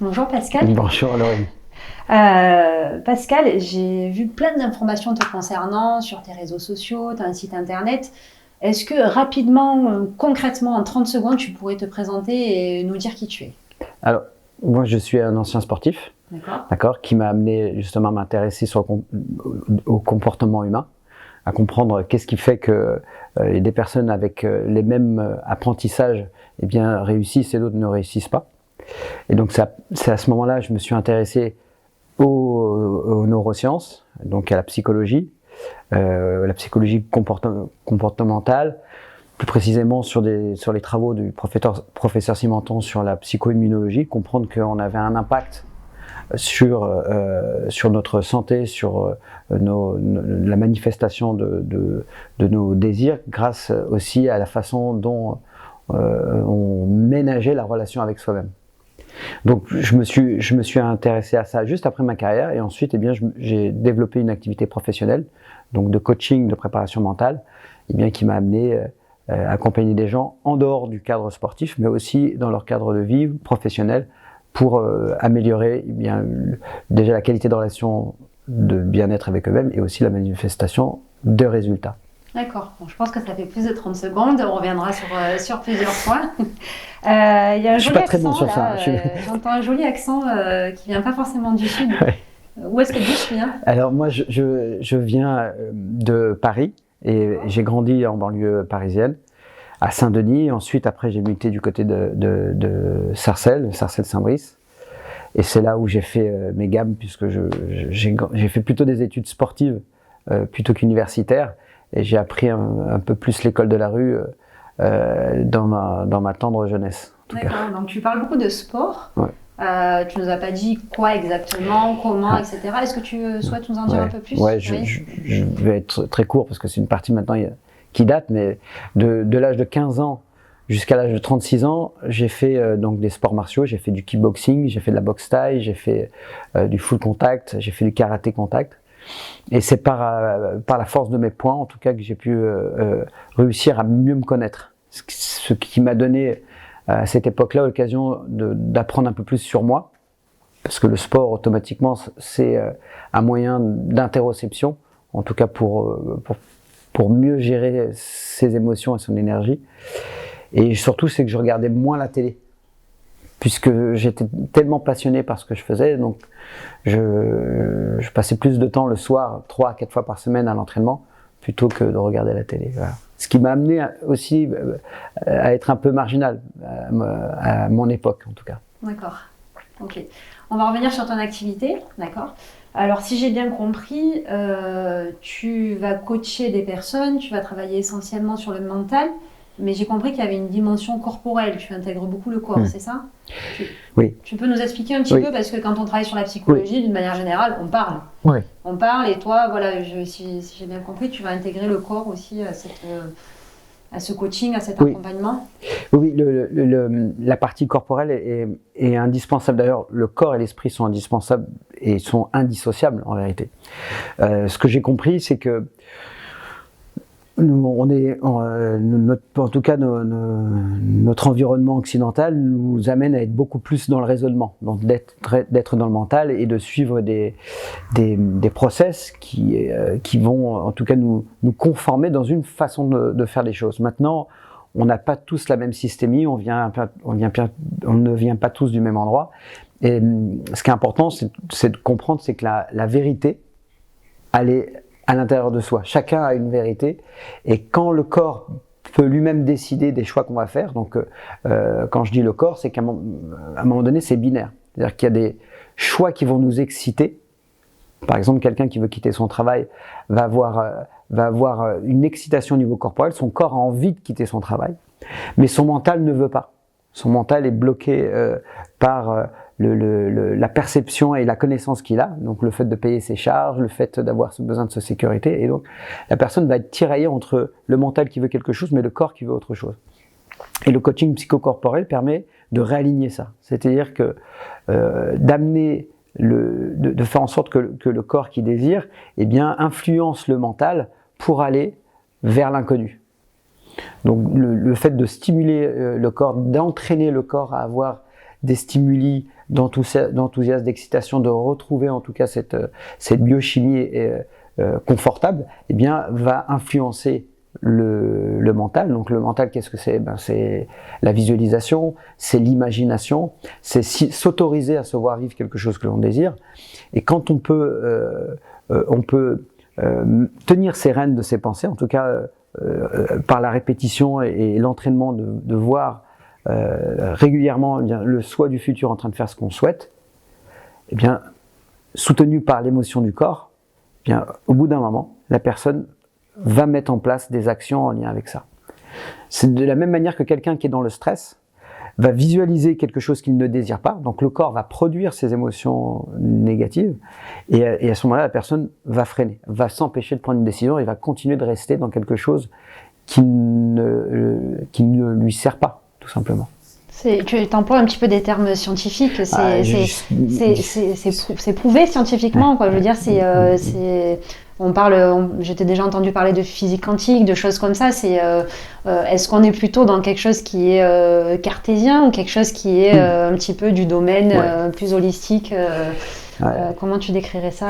Bonjour Pascal. Bonjour Laurie. Pascal, j'ai vu plein d'informations te concernant sur tes réseaux sociaux, tu as un site internet. Est-ce que rapidement, concrètement, en 30 secondes, tu pourrais te présenter et nous dire qui tu es? Alors, moi je suis un ancien sportif, D'accord. d'accord, qui m'a amené justement à m'intéresser au comportement humain, à comprendre qu'est-ce qui fait que des personnes avec les mêmes apprentissages eh bien, réussissent et d'autres ne réussissent pas. Et donc c'est à ce moment-là que je me suis intéressé aux neurosciences, donc à la psychologie comportementale, plus précisément sur les travaux du professeur Simenton sur la psycho-immunologie, comprendre qu'on avait un impact sur notre santé, sur la manifestation de nos désirs, grâce aussi à la façon dont on ménageait la relation avec soi-même. Donc je me suis intéressé à ça juste après ma carrière et ensuite eh bien, j'ai développé une activité professionnelle donc de coaching, de préparation mentale eh bien, qui m'a amené à accompagner des gens en dehors du cadre sportif mais aussi dans leur cadre de vie professionnel pour améliorer eh bien, déjà la qualité de relation de bien-être avec eux-mêmes et aussi la manifestation de résultats. D'accord. Bon, je pense que ça fait plus de 30 secondes. On reviendra sur plusieurs points. Il y a un Je suis joli pas très bon accent sur là. ça. J'entends un joli accent qui vient pas forcément du sud. Ouais. Où est-ce que tu viens? Alors moi je viens de Paris et j'ai grandi en banlieue parisienne, à Saint-Denis. Ensuite après j'ai muté du côté de Sarcelles, Sarcelles-Saint-Brice. Et c'est là où j'ai fait mes gammes puisque j'ai fait plutôt des études sportives plutôt qu'universitaires. Et j'ai appris un peu plus l'école de la rue dans ma tendre jeunesse. D'accord, donc tu parles beaucoup de sport. Ouais. Tu nous as pas dit quoi exactement, comment, etc. Est-ce que tu souhaites nous en dire un peu plus? Ouais, Oui. je vais être très court parce que c'est une partie maintenant qui date, mais de l'âge de 15 ans jusqu'à l'âge de 36 ans, j'ai fait donc des sports martiaux, j'ai fait du kickboxing, j'ai fait de la boxe thaï, j'ai fait du full contact, j'ai fait du karaté contact. Et c'est par la force de mes poings, en tout cas, que j'ai pu réussir à mieux me connaître. Ce qui m'a donné à cette époque-là l'occasion d'apprendre un peu plus sur moi, parce que le sport, automatiquement, c'est un moyen d'interoception, en tout cas pour mieux gérer ses émotions et son énergie. Et surtout, c'est que je regardais moins la télé, puisque j'étais tellement passionné par ce que je faisais, donc je passais plus de temps le soir, 3 à 4 fois par semaine à l'entraînement, plutôt que de regarder la télé. Voilà. Ce qui m'a amené aussi à être un peu marginal, à mon époque en tout cas. D'accord. Ok. On va revenir sur ton activité, d'accord. Alors, si j'ai bien compris, tu vas coacher des personnes, tu vas travailler essentiellement sur le mental, mais j'ai compris qu'il y avait une dimension corporelle. Tu intègres beaucoup le corps, c'est ça? Oui. Tu peux nous expliquer un petit peu, parce que quand on travaille sur la psychologie, d'une manière générale, on parle. Oui. On parle et toi, voilà, si j'ai bien compris, tu vas intégrer le corps aussi à ce coaching, à cet accompagnement. Oui, la partie corporelle est indispensable. D'ailleurs, le corps et l'esprit sont indispensables et sont indissociables en vérité. Ce que j'ai compris, c'est que en tout cas, notre environnement occidental nous amène à être beaucoup plus dans le raisonnement, donc d'être dans le mental et de suivre des process qui vont en tout cas nous conformer dans une façon de faire les choses. Maintenant, on n'a pas tous la même systémie, on ne vient pas tous du même endroit. Et ce qui est important, c'est de comprendre, c'est que la vérité, elle est à l'intérieur de soi. Chacun a une vérité, et quand le corps peut lui-même décider des choix qu'on va faire, donc quand je dis le corps, c'est qu'à un moment donné, c'est binaire. C'est-à-dire qu'il y a des choix qui vont nous exciter. Par exemple, quelqu'un qui veut quitter son travail va avoir une excitation au niveau corporel, son corps a envie de quitter son travail, mais son mental ne veut pas. Son mental est bloqué par la perception et la connaissance qu'il a, donc le fait de payer ses charges, le fait d'avoir besoin de sa sécurité, et donc la personne va être tiraillée entre le mental qui veut quelque chose, mais le corps qui veut autre chose. Et le coaching psychocorporel permet de réaligner ça, c'est-à-dire que d'amener de faire en sorte que le corps qui désire eh bien, influence le mental pour aller vers l'inconnu. Donc le fait de stimuler le corps, d'entraîner le corps à avoir des stimuli d'enthousiasme, d'excitation, de retrouver en tout cas cette biochimie confortable, eh bien, va influencer le mental. Donc le mental, qu'est-ce que c'est? C'est la visualisation, c'est l'imagination, c'est s'autoriser à se voir vivre quelque chose que l'on désire. Et quand on peut tenir ses rênes de ses pensées, en tout cas par la répétition et l'entraînement de voir régulièrement le soi du futur en train de faire ce qu'on souhaite, eh bien, soutenu par l'émotion du corps, eh bien, au bout d'un moment, la personne va mettre en place des actions en lien avec ça. C'est de la même manière que quelqu'un qui est dans le stress va visualiser quelque chose qu'il ne désire pas, donc le corps va produire ses émotions négatives, et à ce moment-là, la personne va freiner, va s'empêcher de prendre une décision et va continuer de rester dans quelque chose qui ne lui sert pas, tout simplement. Tu emploies un petit peu des termes scientifiques, c'est prouvé scientifiquement, quoi. Je veux dire, je t'ai déjà entendu parler de physique quantique, de choses comme ça. Est-ce qu'on est plutôt dans quelque chose qui est cartésien ou quelque chose qui est un petit peu du domaine plus holistique comment tu décrirais ça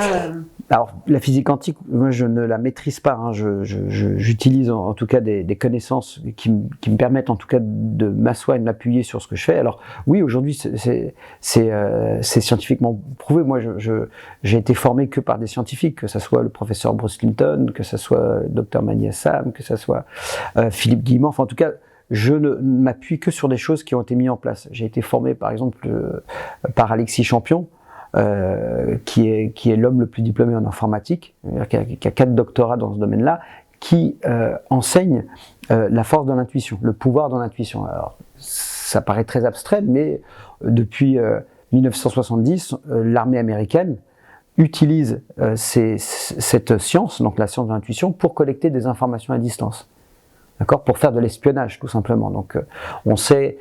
Alors, la physique quantique, moi, je ne la maîtrise pas. Hein. J'utilise en tout cas des connaissances qui me permettent en tout cas de m'asseoir et de m'appuyer sur ce que je fais. Alors, oui, aujourd'hui, c'est scientifiquement prouvé. Moi, j'ai été formé que par des scientifiques, que ce soit le professeur Bruce Linton, que ce soit le docteur Mani Assam, que ce soit Philippe Guillemot. Enfin, en tout cas, je ne m'appuie que sur des choses qui ont été mises en place. J'ai été formé, par exemple, par Alexis Champion, qui est l'homme le plus diplômé en informatique, qui a 4 doctorats dans ce domaine-là, qui enseigne la force de l'intuition, le pouvoir de l'intuition. Alors, ça paraît très abstrait, mais depuis 1970, l'armée américaine utilise cette science, donc la science de l'intuition, pour collecter des informations à distance. D'accord ? Pour faire de l'espionnage, tout simplement. Donc, on sait,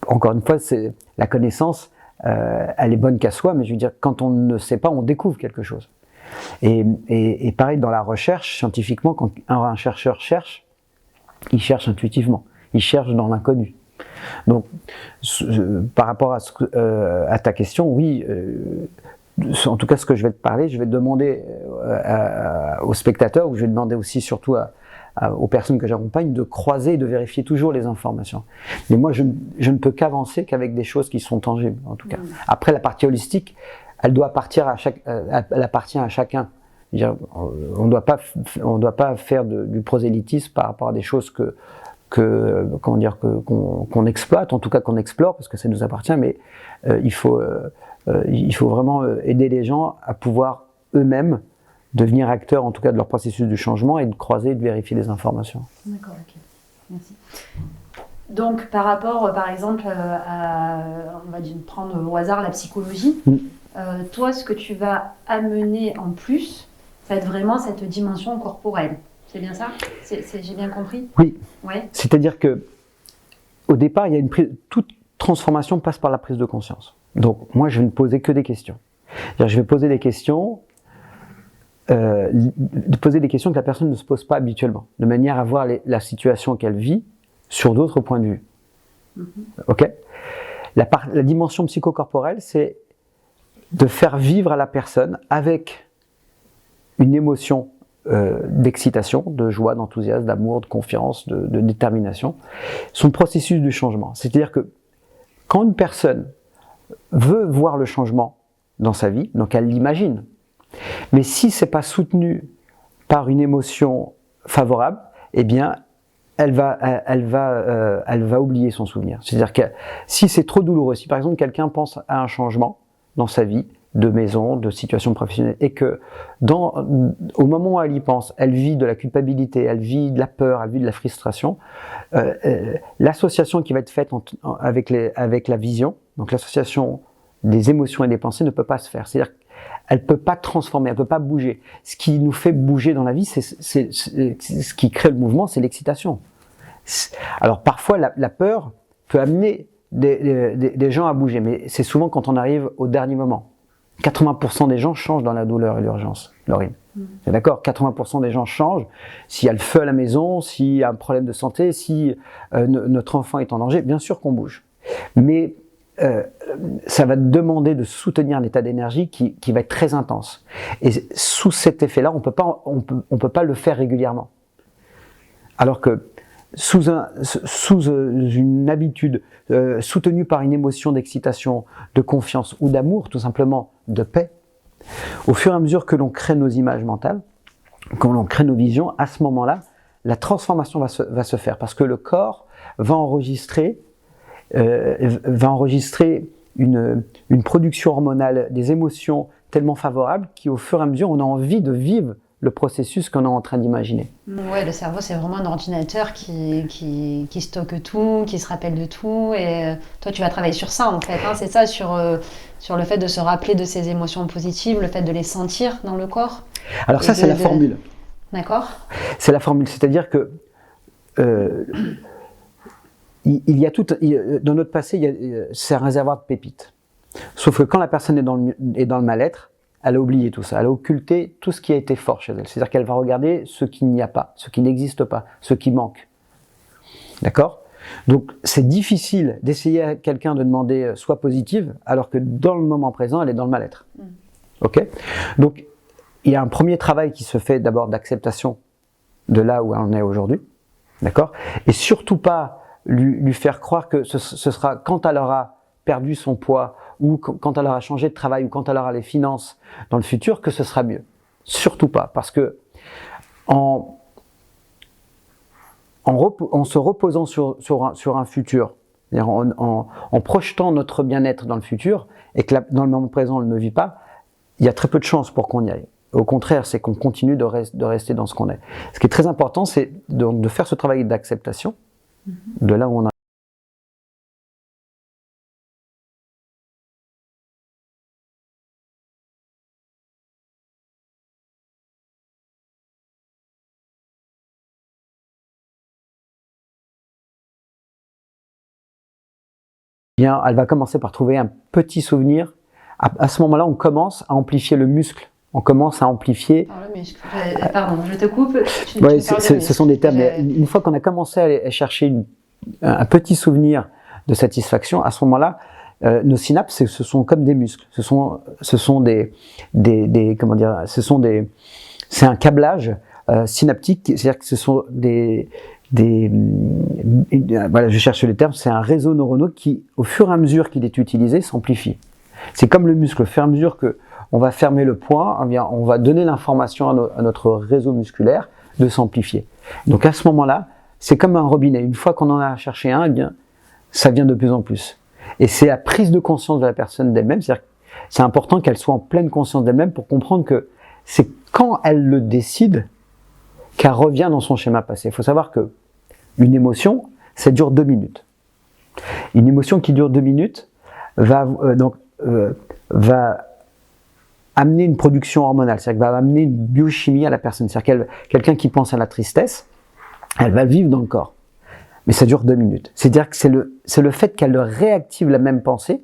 encore une fois, c'est la connaissance. Elle est bonne qu'à soi, mais je veux dire, quand on ne sait pas, on découvre quelque chose. Et pareil, dans la recherche, scientifiquement, quand un chercheur cherche, il cherche intuitivement, il cherche dans l'inconnu. Donc, par rapport à ta question, oui, en tout cas, ce que je vais te parler, je vais demander aux spectateurs, ou je vais demander aussi surtout aux personnes que j'accompagne de croiser et de vérifier toujours les informations. Mais moi, je ne peux qu'avancer qu'avec des choses qui sont tangibles, en tout cas. Après, la partie holistique, elle appartient à chacun. On ne doit pas faire du prosélytisme par rapport à des choses qu'on exploite, en tout cas qu'on explore, parce que ça nous appartient, mais il faut vraiment aider les gens à pouvoir eux-mêmes devenir acteurs, en tout cas, de leur processus de changement et de croiser et de vérifier les informations. D'accord, ok. Merci. Donc, par rapport, par exemple, on va prendre au hasard la psychologie, toi, ce que tu vas amener en plus, ça va être vraiment cette dimension corporelle. C'est bien ça ? J'ai bien compris ? Oui. Ouais. C'est-à-dire que, au départ, toute transformation passe par la prise de conscience. Donc, moi, je vais ne poser que des questions. C'est-à-dire, je vais poser des questions. De poser des questions que la personne ne se pose pas habituellement, de manière à voir la situation qu'elle vit sur d'autres points de vue. Ok ? La dimension psychocorporelle, c'est de faire vivre à la personne avec une émotion d'excitation, de joie, d'enthousiasme, d'amour, de confiance, de détermination, son processus de changement. C'est-à-dire que quand une personne veut voir le changement dans sa vie, donc elle l'imagine, mais si c'est pas soutenu par une émotion favorable, eh bien, elle va oublier son souvenir. C'est-à-dire que si c'est trop douloureux, si par exemple quelqu'un pense à un changement dans sa vie, de maison, de situation professionnelle, et que au moment où elle y pense, elle vit de la culpabilité, elle vit de la peur, elle vit de la frustration, l'association qui va être faite avec la vision, donc l'association des émotions et des pensées ne peut pas se faire. C'est-à-dire elle ne peut pas transformer, elle ne peut pas bouger. Ce qui nous fait bouger dans la vie, ce qui crée le mouvement, c'est l'excitation. Alors parfois, la peur peut amener des gens à bouger, mais c'est souvent quand on arrive au dernier moment. 80% des gens changent dans la douleur et l'urgence, Laurine. C'est d'accord ? 80% des gens changent. S'il y a le feu à la maison, s'il y a un problème de santé, si notre enfant est en danger, bien sûr qu'on bouge. Mais ça va demander de soutenir un état d'énergie qui va être très intense. Et sous cet effet-là, on peut pas le faire régulièrement. Alors que sous une habitude soutenue par une émotion d'excitation, de confiance ou d'amour, tout simplement de paix, au fur et à mesure que l'on crée nos images mentales, quand l'on crée nos visions, à ce moment-là, la transformation va se faire parce que le corps va enregistrer une production hormonale, des émotions tellement favorables qu'au fur et à mesure, on a envie de vivre le processus qu'on est en train d'imaginer. Ouais, le cerveau, c'est vraiment un ordinateur qui stocke tout, qui se rappelle de tout. Et toi, tu vas travailler sur ça, en fait. Hein, c'est ça, sur le fait de se rappeler de ces émotions positives, le fait de les sentir dans le corps. Alors ça, c'est la formule. D'accord. C'est la formule, c'est-à-dire que il y a dans notre passé, c'est un réservoir de pépites. Sauf que quand la personne est dans le mal-être, elle a oublié tout ça, elle a occulté tout ce qui a été fort chez elle. C'est-à-dire qu'elle va regarder ce qu'il n'y a pas, ce qui n'existe pas, ce qui manque. D'accord ? Donc c'est difficile d'essayer à quelqu'un de demander soit positive, alors que dans le moment présent, elle est dans le mal-être. Ok ? Donc il y a un premier travail qui se fait d'abord d'acceptation de là où on est aujourd'hui. D'accord ? Et surtout pas lui faire croire que ce sera quand elle aura perdu son poids, ou quand elle aura changé de travail, ou quand elle aura les finances dans le futur, que ce sera mieux. Surtout pas, parce que en se reposant sur un futur, c'est-à-dire en projetant notre bien-être dans le futur, et que dans le moment présent on ne le vit pas, il y a très peu de chances pour qu'on y aille. Au contraire, c'est qu'on continue de rester dans ce qu'on est. Ce qui est très important, c'est de faire ce travail d'acceptation, de là où on a. Bien, elle va commencer par trouver un petit souvenir. À ce moment-là, on commence à amplifier le muscle. On commence à amplifier. Alors le muscle. Pardon, je te coupe. Oui, ce sont des termes. Une fois qu'on a commencé à chercher un petit souvenir de satisfaction, à ce moment-là, nos synapses, ce sont comme des muscles. Ce sont comment dire, c'est un câblage synaptique. C'est-à-dire que ce sont voilà, je cherche le terme, c'est un réseau neuronal qui, au fur et à mesure qu'il est utilisé, s'amplifie. C'est comme le muscle, au fur et à mesure qu'on va fermer le poing, on va donner l'information à notre réseau musculaire de s'amplifier. Donc à ce moment-là, c'est comme un robinet. Une fois qu'on en a cherché un, eh bien, ça vient de plus en plus. Et c'est la prise de conscience de la personne d'elle-même, c'est-à-dire que c'est important qu'elle soit en pleine conscience d'elle-même pour comprendre que c'est quand elle le décide qu'elle revient dans son schéma passé. Il faut savoir que une émotion, ça dure 2 minutes. Une émotion qui dure 2 minutes va amener une production hormonale, c'est-à-dire qu'elle va amener une biochimie à la personne. C'est-à-dire quelqu'un qui pense à la tristesse, elle va vivre dans le corps. Mais ça dure 2 minutes. C'est-à-dire que c'est le fait qu'elle réactive la même pensée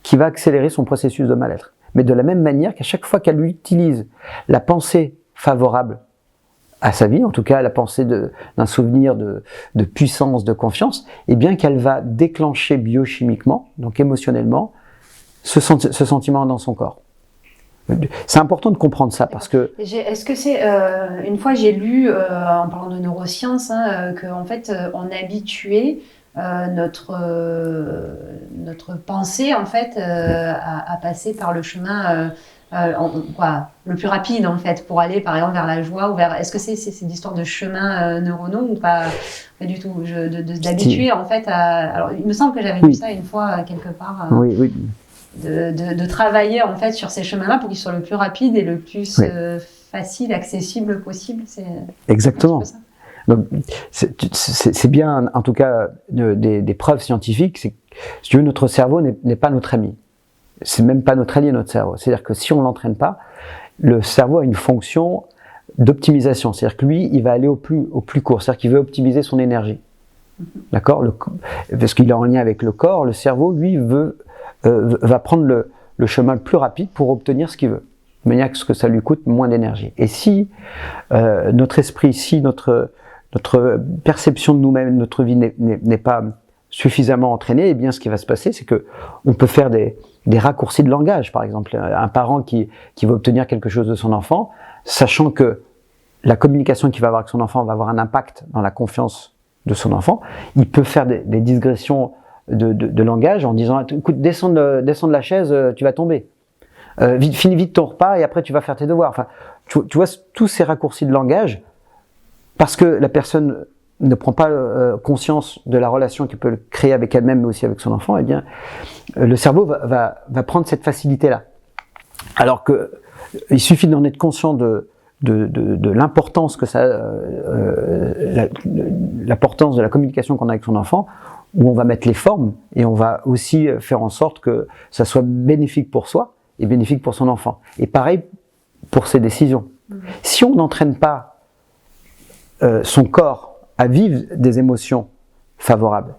qui va accélérer son processus de mal-être. Mais de la même manière qu'à chaque fois qu'elle utilise la pensée favorable à sa vie, en tout cas la pensée d'un souvenir de puissance, de confiance, et bien qu'elle va déclencher biochimiquement, donc émotionnellement, ce sentiment dans son corps. C'est important de comprendre ça parce que... Est-ce que c'est... une fois j'ai lu, en parlant de neurosciences, qu'en fait on habituait notre pensée en fait à passer par le chemin le plus rapide en fait pour aller par exemple vers la joie ou vers... Est-ce que c'est l'histoire de chemins neuronaux ou pas du tout, d'habituer en fait à... Alors il me semble que j'avais lu ça une fois quelque part. Oui. De travailler en fait sur ces chemins-là pour qu'ils soient le plus rapides et le plus facile, accessible possible. Exactement. C'est bien, en tout cas, des preuves scientifiques. Si tu veux, notre cerveau n'est pas notre ami. C'est même pas notre allié, notre cerveau. C'est-à-dire que si on l'entraîne pas, le cerveau a une fonction d'optimisation. C'est-à-dire que lui, il va aller au plus court. C'est-à-dire qu'il veut optimiser son énergie. D'accord ? Parce qu'il est en lien avec le corps. Le cerveau, lui, va prendre le chemin le plus rapide pour obtenir ce qu'il veut, de manière à ce que ça lui coûte moins d'énergie. Et si notre esprit, si notre perception de nous-mêmes, notre vie n'est pas suffisamment entraîné, eh bien, ce qui va se passer, c'est que on peut faire des raccourcis de langage. Par exemple, un parent qui veut obtenir quelque chose de son enfant, sachant que la communication qu'il va avoir avec son enfant va avoir un impact dans la confiance de son enfant, il peut faire des digressions de langage en disant « Écoute, descends de la chaise, tu vas tomber. Finis vite ton repas et après tu vas faire tes devoirs. » Enfin, tu vois, tous ces raccourcis de langage, parce que la personne ne prend pas conscience de la relation qu'il peut créer avec elle-même, mais aussi avec son enfant, eh bien, le cerveau va prendre cette facilité-là. Alors que il suffit d'en être conscient de l'importance que ça, l'importance de la communication qu'on a avec son enfant, où on va mettre les formes et on va aussi faire en sorte que ça soit bénéfique pour soi et bénéfique pour son enfant. Et pareil pour ses décisions. Si on n'entraîne pas son corps à vivre des émotions favorables,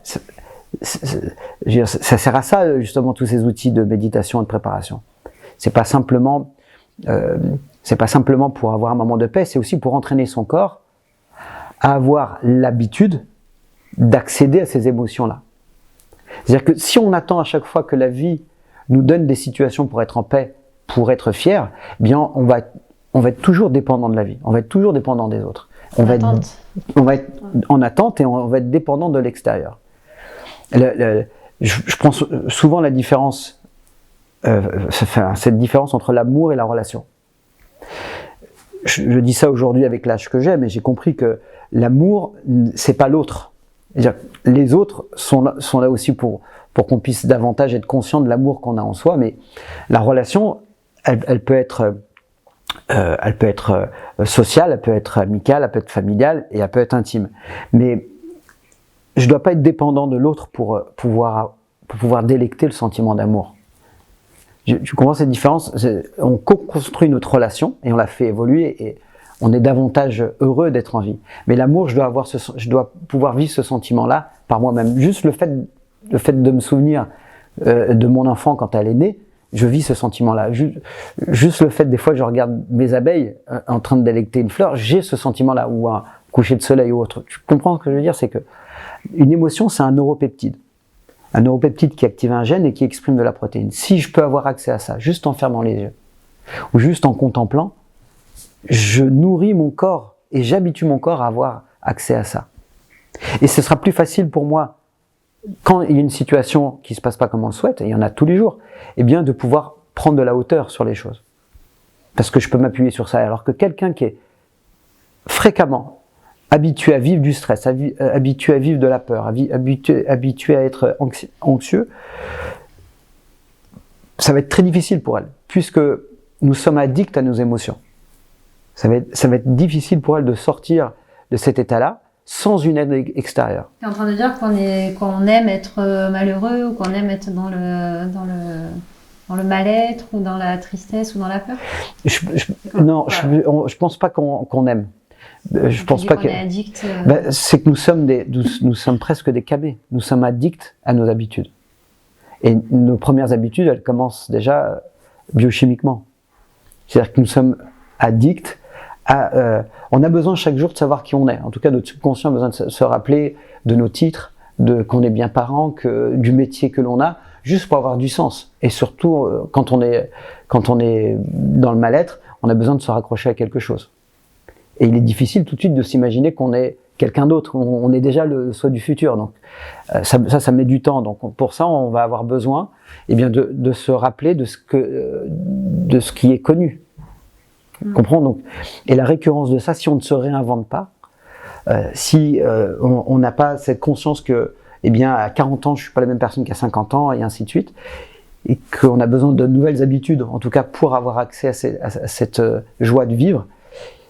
ça sert à ça justement tous ces outils de méditation et de préparation. C'est pas simplement pour avoir un moment de paix, c'est aussi pour entraîner son corps à avoir l'habitude d'accéder à ces émotions-là. C'est-à-dire que si on attend à chaque fois que la vie nous donne des situations pour être en paix, pour être fier, eh bien on va être toujours dépendant de la vie, on va être toujours dépendant des autres. On va être en attente et on va être dépendant de l'extérieur. Je prends souvent la différence, cette différence entre l'amour et la relation. Je dis ça aujourd'hui avec l'âge que j'ai, mais j'ai compris que l'amour, c'est pas l'autre. Les autres sont là aussi pour qu'on puisse davantage être conscient de l'amour qu'on a en soi, mais la relation, elle peut être sociale, elle peut être amicale, elle peut être familiale et elle peut être intime. Mais je ne dois pas être dépendant de l'autre pour pouvoir délecter le sentiment d'amour. Tu comprends cette différence? On co-construit notre relation et on la fait évoluer et on est davantage heureux d'être en vie. Mais l'amour, je dois pouvoir vivre ce sentiment-là par moi-même. Juste le fait de me souvenir de mon enfant quand elle est née, je vis ce sentiment-là. Juste le fait, des fois, je regarde mes abeilles en train de délecter une fleur, j'ai ce sentiment-là, ou un coucher de soleil ou autre. Tu comprends ce que je veux dire? C'est que une émotion, c'est un neuropeptide. Un neuropeptide qui active un gène et qui exprime de la protéine. Si je peux avoir accès à ça, juste en fermant les yeux, ou juste en contemplant, je nourris mon corps et j'habitue mon corps à avoir accès à ça. Et ce sera plus facile pour moi, quand il y a une situation qui ne se passe pas comme on le souhaite, et il y en a tous les jours, eh bien de pouvoir prendre de la hauteur sur les choses. Parce que je peux m'appuyer sur ça. Alors que quelqu'un qui est fréquemment habitué à vivre du stress, habitué à vivre de la peur, habitué à être anxieux, ça va être très difficile pour elle, puisque nous sommes addicts à nos émotions. Ça va être difficile pour elle de sortir de cet état-là sans une aide extérieure. Tu es en train de dire qu'on aime être malheureux ou qu'on aime être dans le mal-être ou dans la tristesse ou dans la peur? Non, je pense pas qu'on aime. Je pense pas qu'on est addict. C'est que nous sommes presque des camés. Nous sommes addicts à nos habitudes. Et nos premières habitudes, elles commencent déjà biochimiquement. C'est-à-dire que nous sommes addicts on a besoin chaque jour de savoir qui on est. En tout cas, notre subconscient a besoin de se rappeler de nos titres, qu'on est bien parent, du métier que l'on a, juste pour avoir du sens. Et surtout, quand on est dans le mal-être, on a besoin de se raccrocher à quelque chose. Et il est difficile tout de suite de s'imaginer qu'on est quelqu'un d'autre. On est déjà le soi du futur. Donc ça met du temps. Donc pour ça, on va avoir besoin, eh bien, de se rappeler de ce qui est connu. Comprends donc. Et la récurrence de ça, si on ne se réinvente pas, si on n'a pas cette conscience que, eh bien, à 40 ans, je suis pas la même personne qu'à 50 ans, et ainsi de suite, et qu'on a besoin de nouvelles habitudes, en tout cas pour avoir accès à cette joie de vivre,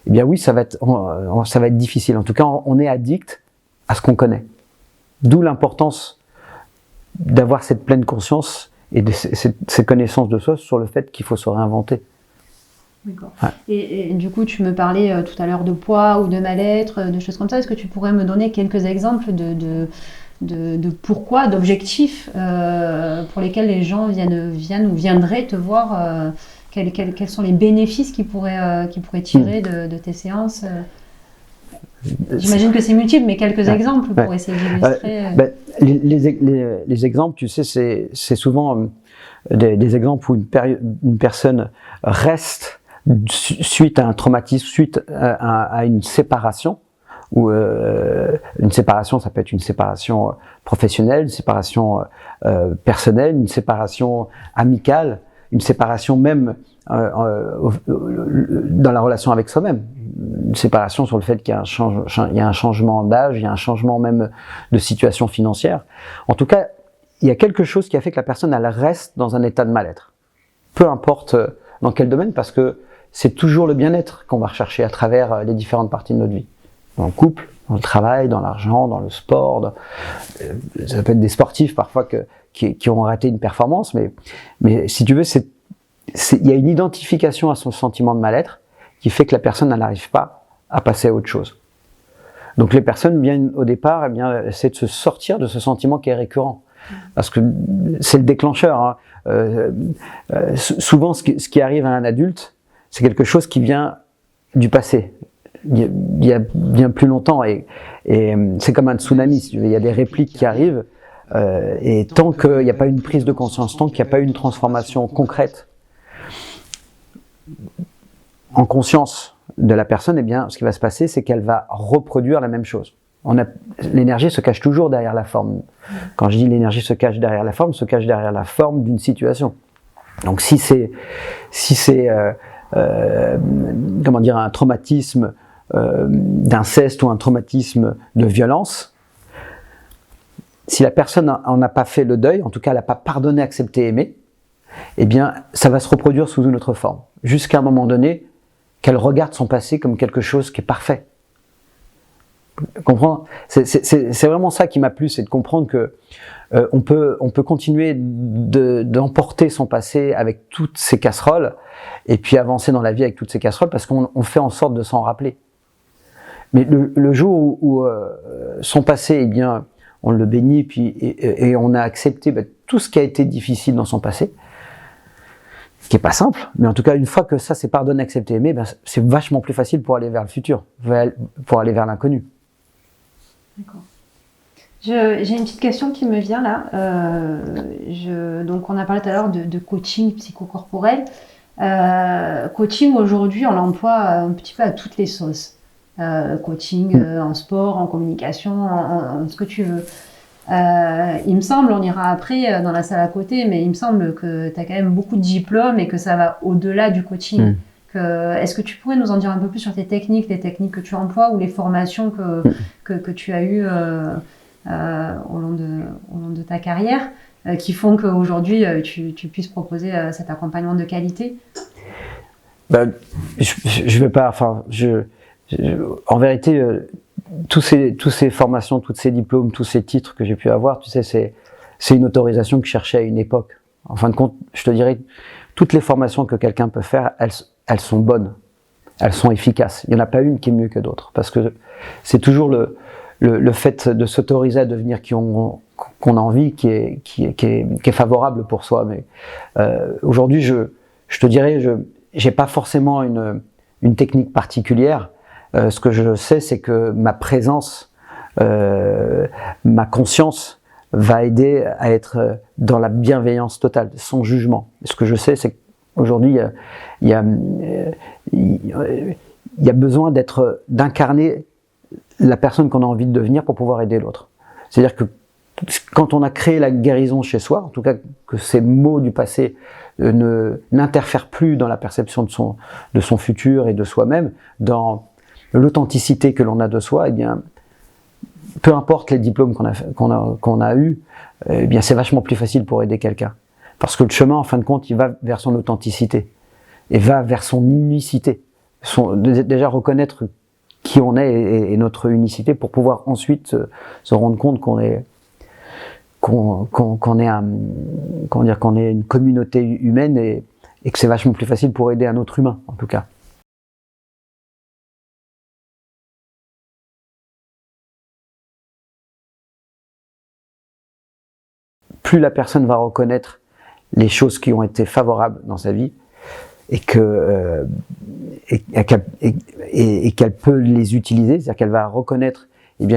eh bien oui, ça va être difficile. En tout cas, on est addict à ce qu'on connaît. D'où l'importance d'avoir cette pleine conscience et cette connaissance de soi sur le fait qu'il faut se réinventer. D'accord. Ouais. Et du coup, tu me parlais tout à l'heure de poids ou de mal-être, de choses comme ça. Est-ce que tu pourrais me donner quelques exemples de pourquoi, d'objectifs pour lesquels les gens viennent ou viendraient te voir quels sont les bénéfices qu'ils pourraient tirer de tes séances J'imagine que c'est multiple, mais quelques exemples pour essayer d'illustrer. Les exemples, tu sais, c'est souvent des exemples où une personne reste suite à un traumatisme, suite à une séparation, ou une séparation, ça peut être une séparation professionnelle, une séparation personnelle, une séparation amicale, une séparation même dans la relation avec soi-même, une séparation sur le fait qu'il y a un changement d'âge, il y a un changement même de situation financière. En tout cas, il y a quelque chose qui a fait que la personne elle reste dans un état de mal-être. Peu importe dans quel domaine, parce que c'est toujours le bien-être qu'on va rechercher à travers les différentes parties de notre vie. Dans le couple, dans le travail, dans l'argent, dans le sport. Ça peut être des sportifs parfois qui ont raté une performance, mais si tu veux, il y a une identification à son sentiment de mal-être qui fait que la personne n'arrive pas à passer à autre chose. Donc les personnes viennent au départ, essaient de se sortir de ce sentiment qui est récurrent. Parce que c'est le déclencheur. Souvent, ce qui arrive à un adulte, c'est quelque chose qui vient du passé. Il y a bien plus longtemps. Et c'est comme un tsunami. Il y a des répliques qui arrivent. Et tant qu'il n'y a pas une prise de conscience, tant qu'il n'y a pas une transformation concrète en conscience de la personne, eh bien, ce qui va se passer, c'est qu'elle va reproduire la même chose. L'énergie se cache toujours derrière la forme. Quand je dis l'énergie se cache derrière la forme, se cache derrière la forme d'une situation. Donc si c'est comment dire, un traumatisme d'inceste ou un traumatisme de violence, si la personne en a pas fait le deuil, en tout cas elle n'a pas pardonné, accepté, aimé, eh bien ça va se reproduire sous une autre forme, jusqu'à un moment donné qu'elle regarde son passé comme quelque chose qui est parfait. Comprends ? C'est vraiment ça qui m'a plu, c'est de comprendre que on peut continuer d'emporter son passé avec toutes ses casseroles et puis avancer dans la vie avec toutes ses casseroles parce qu'on fait en sorte de s'en rappeler. Mais le jour où son passé, eh bien, on le bénit et on a accepté tout ce qui a été difficile dans son passé, qui est pas simple, mais en tout cas une fois que ça c'est pardonné, accepté, aimé, c'est vachement plus facile pour aller vers le futur, pour aller vers l'inconnu. D'accord. J'ai une petite question qui me vient là. Donc on a parlé tout à l'heure de coaching psychocorporel. Coaching aujourd'hui, on l'emploie un petit peu à toutes les sauces. Coaching en sport, en communication, en ce que tu veux. Il me semble, on ira après dans la salle à côté, mais il me semble que tu as quand même beaucoup de diplômes et que ça va au-delà du coaching. Est-ce que tu pourrais nous en dire un peu plus sur tes techniques, les techniques que tu emploies ou les formations que tu as eues au long de ta carrière qui font qu'aujourd'hui tu puisses proposer cet accompagnement de qualité? Je vais pas, en vérité, tous ces formations, tous ces diplômes, tous ces titres que j'ai pu avoir, tu sais, c'est une autorisation que je cherchais à une époque. En fin de compte, je te dirais, toutes les formations que quelqu'un peut faire, elles sont bonnes, elles sont efficaces. Il n'y en a pas une qui est mieux que d'autres, parce que c'est toujours le fait de s'autoriser à devenir qu'on a envie qui est favorable pour soi. Mais aujourd'hui, je te dirais, j'ai pas forcément une technique particulière. Ce que je sais, c'est que ma présence, ma conscience va aider à être dans la bienveillance totale, sans jugement. Ce que je sais, c'est qu'aujourd'hui, il y a besoin d'incarner la personne qu'on a envie de devenir pour pouvoir aider l'autre. C'est-à-dire que quand on a créé la guérison chez soi, en tout cas que ces mots du passé n'interfèrent plus dans la perception de son futur et de soi-même, dans l'authenticité que l'on a de soi, eh bien, peu importe les diplômes qu'on a eus, eh bien, c'est vachement plus facile pour aider quelqu'un. Parce que le chemin, en fin de compte, il va vers son authenticité et va vers son unicité. Déjà reconnaître qui on est et notre unicité pour pouvoir ensuite se rendre compte qu'on est une communauté humaine et que c'est vachement plus facile pour aider un autre humain, en tout cas. Plus la personne va reconnaître les choses qui ont été favorables dans sa vie, et qu'elle peut les utiliser, c'est-à-dire qu'elle va reconnaître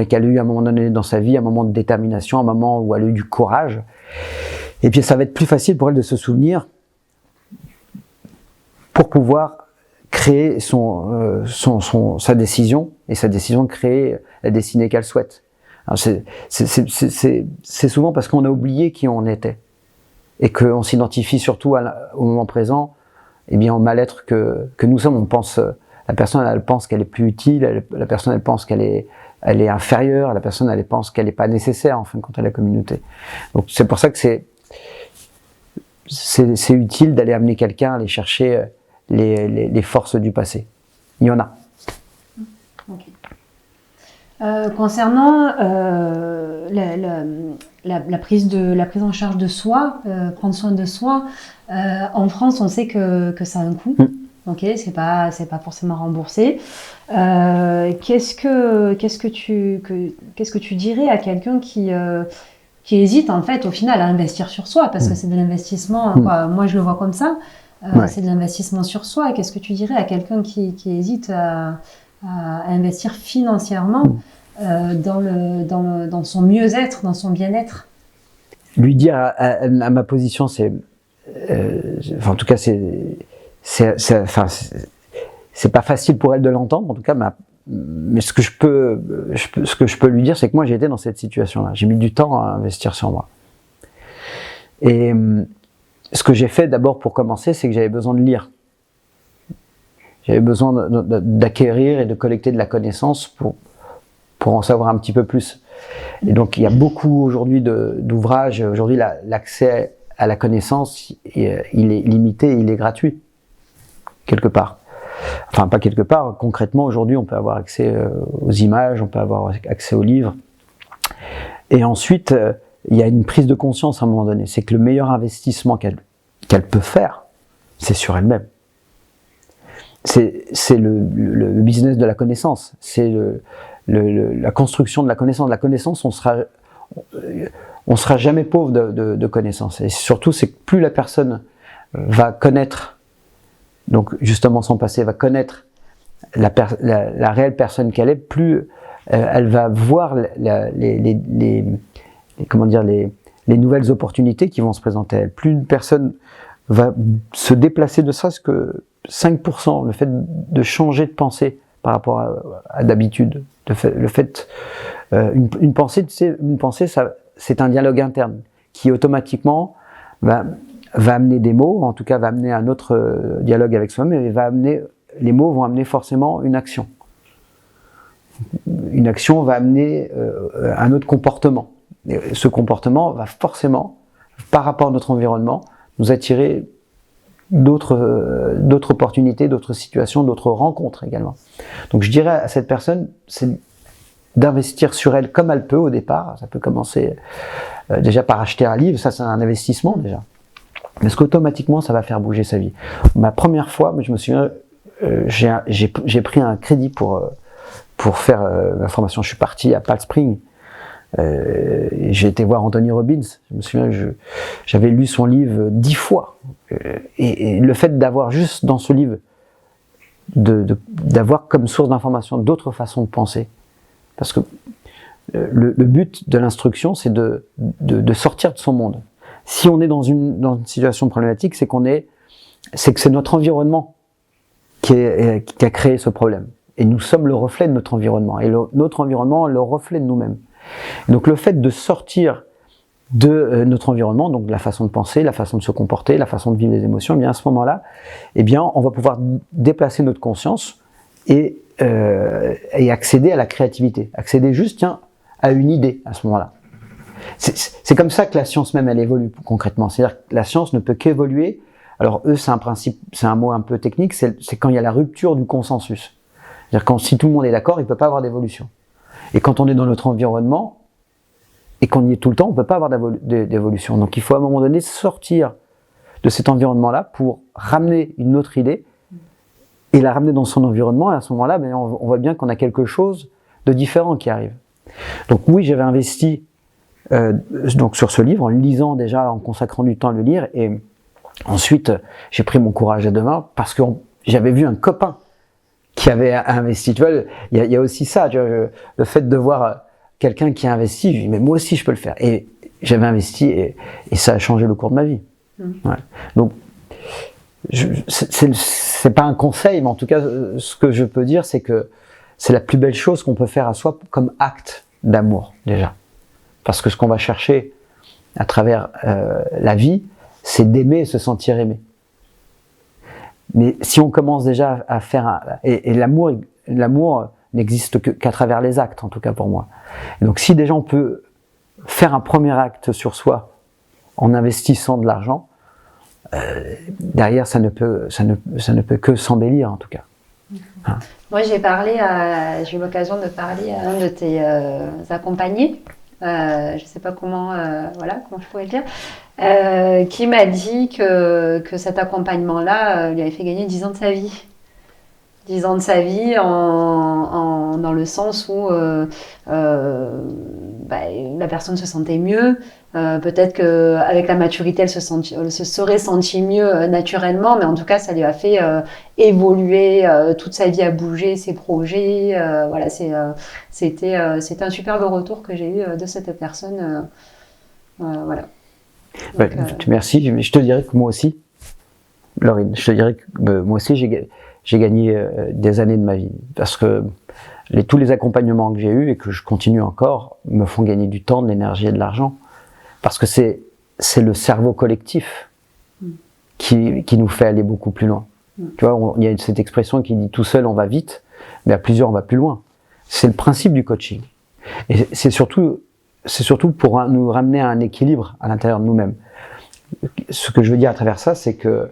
qu'elle a eu à un moment donné dans sa vie un moment de détermination, un moment où elle a eu du courage, et puis ça va être plus facile pour elle de se souvenir pour pouvoir créer sa décision, et sa décision créer la destinée qu'elle souhaite. C'est souvent parce qu'on a oublié qui on était, et qu'on s'identifie surtout au moment présent, au mal-être que nous sommes. On pense, la personne elle pense qu'elle est plus utile, la personne elle pense qu'elle est inférieure, la personne elle pense qu'elle n'est pas nécessaire en fin de compte à la communauté. Donc c'est pour ça que c'est utile d'aller amener quelqu'un, aller chercher les forces du passé. Il y en a. Okay. Concernant la prise en charge de soi, prendre soin de soi, en France, on sait que ça a un coût. Ok, c'est pas forcément remboursé. Qu'est-ce que tu dirais à quelqu'un qui hésite en fait au final à investir sur soi, parce que c'est de l'investissement. Moi, je le vois comme ça. C'est de l'investissement sur soi. Qu'est-ce que tu dirais à quelqu'un qui hésite à investir financièrement dans son mieux-être, dans son bien-être? Lui dire à ma position, c'est en tout cas c'est pas facile pour elle de l'entendre, en tout cas, mais ce que je peux lui dire, c'est que moi j'ai été dans cette situation-là. J'ai mis du temps à investir sur moi. Et ce que j'ai fait d'abord pour commencer, c'est que j'avais besoin de lire. J'avais besoin d'acquérir et de collecter de la connaissance pour en savoir un petit peu plus. Et donc il y a beaucoup aujourd'hui d'ouvrages. Aujourd'hui, l'accès à la connaissance, il est limité, il est gratuit. Quelque part. Enfin, pas quelque part. Concrètement, aujourd'hui, on peut avoir accès aux images, on peut avoir accès aux livres. Et ensuite, il y a une prise de conscience à un moment donné. C'est que le meilleur investissement qu'elle peut faire, c'est sur elle-même. C'est le business de la connaissance. C'est la construction de la connaissance. La connaissance, on sera jamais pauvre de connaissances. Et surtout, c'est que plus la personne va connaître, donc justement son passé, va connaître la réelle personne qu'elle est, plus elle va voir les nouvelles opportunités qui vont se présenter à elle. Plus une personne va se déplacer de ça, que 5%, le fait de changer de pensée par rapport à d'habitude, une pensée, tu sais, c'est un dialogue interne qui automatiquement va amener des mots, en tout cas va amener un autre dialogue avec soi-même, et les mots vont amener forcément une action. Une action va amener un autre comportement. Et ce comportement va forcément, par rapport à notre environnement, nous attirer d'autres opportunités, d'autres situations, d'autres rencontres également. Donc je dirais à cette personne, c'est d'investir sur elle comme elle peut au départ. Ça peut commencer déjà par acheter un livre, ça c'est un investissement déjà. Parce qu'automatiquement, ça va faire bouger sa vie. Ma première fois, je me souviens, j'ai pris un crédit pour faire ma formation. Je suis parti à Palm Springs. J'ai été voir Anthony Robbins. Je me souviens, j'avais lu son livre 10 fois. Et le fait d'avoir juste dans ce livre, d'avoir comme source d'information d'autres façons de penser. Parce que le but de l'instruction, c'est de sortir de son monde. Si on est dans une situation problématique, c'est que c'est notre environnement qui a créé ce problème. Et nous sommes le reflet de notre environnement. Et notre environnement est le reflet de nous-mêmes. Donc le fait de sortir de notre environnement, donc de la façon de penser, la façon de se comporter, la façon de vivre les émotions, eh bien à ce moment-là, eh bien on va pouvoir déplacer notre conscience et accéder à la créativité, accéder juste à une idée à ce moment-là. C'est comme ça que la science même elle évolue concrètement. C'est-à-dire que la science ne peut qu'évoluer. Alors eux c'est un principe, c'est un mot un peu technique, c'est quand il y a la rupture du consensus. C'est-à-dire si tout le monde est d'accord, il ne peut pas avoir d'évolution. Et quand on est dans notre environnement et qu'on y est tout le temps, on ne peut pas avoir d'évolution. Donc il faut à un moment donné sortir de cet environnement-là pour ramener une autre idée et la ramener dans son environnement. Et à ce moment-là, on voit bien qu'on a quelque chose de différent qui arrive. Donc oui, j'avais investi donc sur ce livre en le lisant déjà, en consacrant du temps à le lire. Et Ensuite, j'ai pris mon courage à deux mains parce que j'avais vu un copain qui avait investi. Tu vois, il y a aussi ça, tu vois, le fait de voir quelqu'un qui a investi, je dis, mais moi aussi je peux le faire. Et j'avais investi et ça a changé le cours de ma vie. Ouais. Donc, c'est pas un conseil, mais en tout cas, ce que je peux dire, c'est que c'est la plus belle chose qu'on peut faire à soi comme acte d'amour, déjà. Parce que ce qu'on va chercher à travers la vie, c'est d'aimer et se sentir aimé. Mais si on commence déjà à faire... Et l'amour n'existe qu'à travers les actes, en tout cas pour moi. Et donc si déjà on peut faire un premier acte sur soi en investissant de l'argent, derrière ça ne peut que s'embellir en tout cas. Hein. Moi j'ai eu l'occasion de parler à un de tes accompagnés, je ne sais pas comment je pourrais le dire, qui m'a dit que cet accompagnement-là lui avait fait gagner 10 ans de sa vie. 10 ans de sa vie dans le sens où la personne se sentait mieux. Peut-être qu'avec la maturité, elle se serait sentie mieux naturellement, mais en tout cas, ça lui a fait évoluer, toute sa vie a bougé, ses projets. C'était un superbe retour que j'ai eu de cette personne. Voilà. Donc, merci. Je te dirais que moi aussi, Laurine, je te dirais que moi aussi, j'ai gagné des années de ma vie. Parce que tous les accompagnements que j'ai eus et que je continue encore me font gagner du temps, de l'énergie et de l'argent. Parce que c'est le cerveau collectif qui nous fait aller beaucoup plus loin. Tu vois, il y a cette expression qui dit « tout seul on va vite, mais à plusieurs on va plus loin ». C'est le principe du coaching. Et c'est surtout pour nous ramener à un équilibre à l'intérieur de nous-mêmes. Ce que je veux dire à travers ça, c'est que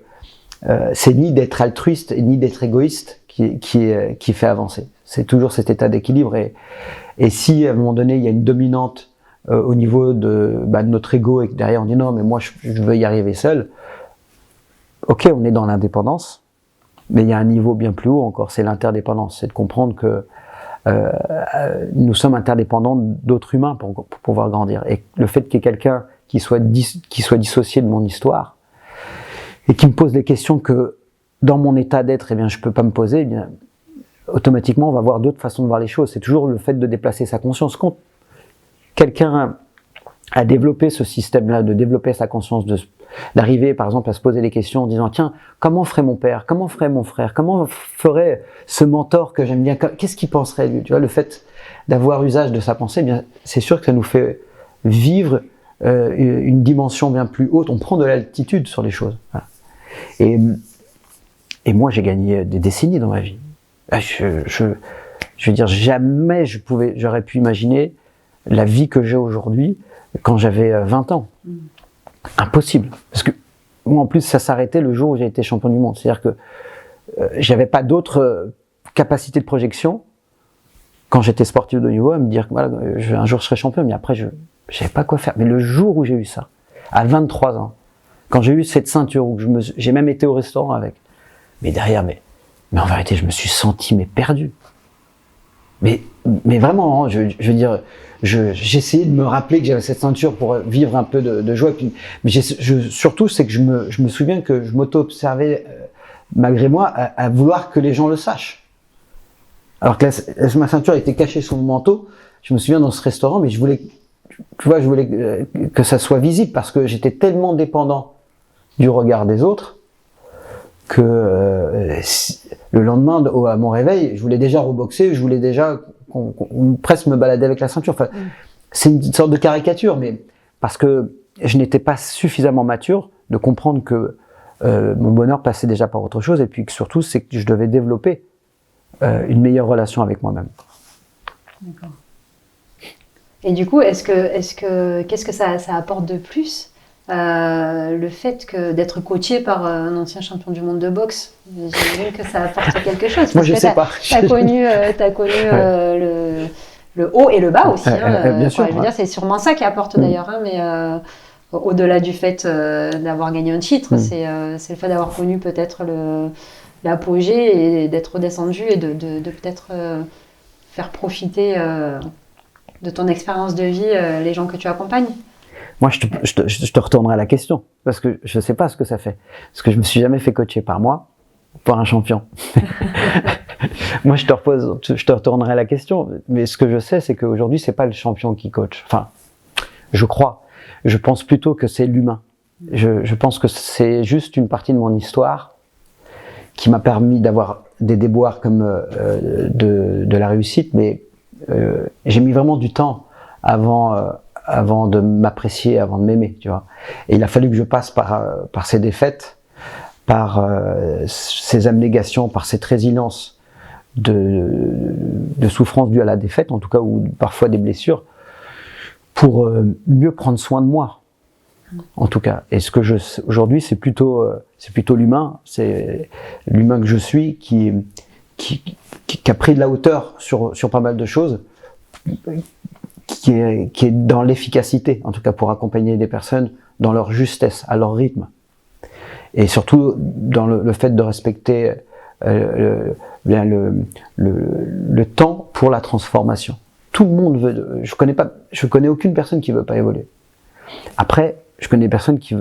c'est ni d'être altruiste ni d'être égoïste qui fait avancer. C'est toujours cet état d'équilibre. Et si à un moment donné il y a une dominante au niveau de notre ego et que derrière on dit non mais moi je veux y arriver seul, ok, on est dans l'indépendance, mais il y a un niveau bien plus haut encore, c'est l'interdépendance. C'est de comprendre que nous sommes interdépendants d'autres humains pour pouvoir grandir. Et le fait qu'il y ait quelqu'un qui soit dissocié de mon histoire et qui me pose des questions que dans mon état d'être, eh bien, je peux pas me poser, eh bien, automatiquement, on va voir d'autres façons de voir les choses. C'est toujours le fait de déplacer sa conscience. Quand quelqu'un a développé ce système-là, de développer sa conscience, d'arriver, par exemple, à se poser des questions en disant, tiens, comment ferait mon père? Comment ferait mon frère? Comment ferait ce mentor que j'aime bien? Qu'est-ce qu'il penserait, lui? Tu vois, le fait d'avoir usage de sa pensée, eh bien, c'est sûr que ça nous fait vivre une dimension bien plus haute. On prend de l'altitude sur les choses. Voilà. Et moi, j'ai gagné des décennies dans ma vie. Je veux dire, jamais j'aurais pu imaginer la vie que j'ai aujourd'hui quand j'avais 20 ans. Impossible. Parce que moi, en plus, ça s'arrêtait le jour où j'ai été champion du monde. C'est-à-dire que j'avais pas d'autre capacité de projection quand j'étais sportif de haut niveau à me dire que voilà, un jour je serai champion, mais après je savais pas quoi faire. Mais le jour où j'ai eu ça, à 23 ans, quand j'ai eu cette ceinture, où j'ai même été au restaurant avec, mais derrière, mais en vérité, je me suis senti mais perdu. Mais vraiment, hein, je veux dire, j'essayais de me rappeler que j'avais cette ceinture pour vivre un peu de joie. Mais surtout, c'est que je me souviens que je m'auto-observais, malgré moi, à vouloir que les gens le sachent. Alors que ma ceinture était cachée sous mon manteau. Je me souviens dans ce restaurant, mais je voulais que ça soit visible parce que j'étais tellement dépendant du regard des autres que le lendemain à mon réveil, je voulais déjà reboxer, je voulais déjà qu'on presque me balader avec la ceinture. Enfin, c'est une sorte de caricature, mais parce que je n'étais pas suffisamment mature de comprendre que mon bonheur passait déjà par autre chose, et puis que surtout, c'est que je devais développer une meilleure relation avec moi-même. D'accord. Et du coup, qu'est-ce que ça apporte de plus le fait d'être coaché par un ancien champion du monde de boxe? J'imagine que ça apporte quelque chose. Moi, je sais pas. T'as connu le haut et le bas aussi. Bien sûr. Je veux dire, c'est sûrement ça qui apporte d'ailleurs. Hein, mais au-delà du fait d'avoir gagné un titre, c'est le fait d'avoir connu peut-être l'apogée et d'être descendu et de peut-être faire profiter de ton expérience de vie les gens que tu accompagnes. Moi, je te retournerai la question, parce que je ne sais pas ce que ça fait. Parce que je ne me suis jamais fait coacher par moi, par un champion. Moi, je te retournerai la question, mais ce que je sais, c'est qu'aujourd'hui, c'est pas le champion qui coach. Enfin, je crois. Je pense plutôt que c'est l'humain. Je pense que c'est juste une partie de mon histoire qui m'a permis d'avoir des déboires comme de la réussite, mais j'ai mis vraiment du temps avant de m'apprécier, avant de m'aimer, tu vois. Et il a fallu que je passe par ces défaites, par ces abnégations, par cette résilience de souffrance due à la défaite, en tout cas, ou parfois des blessures, pour mieux prendre soin de moi, en tout cas. Et ce que aujourd'hui, c'est plutôt l'humain, c'est l'humain que je suis qui a pris de la hauteur sur pas mal de choses, qui est dans l'efficacité, en tout cas pour accompagner des personnes dans leur justesse, à leur rythme. Et surtout dans le fait de respecter le temps pour la transformation. Tout le monde veut. Je connais aucune personne qui veut pas évoluer. Après, je connais des personnes qui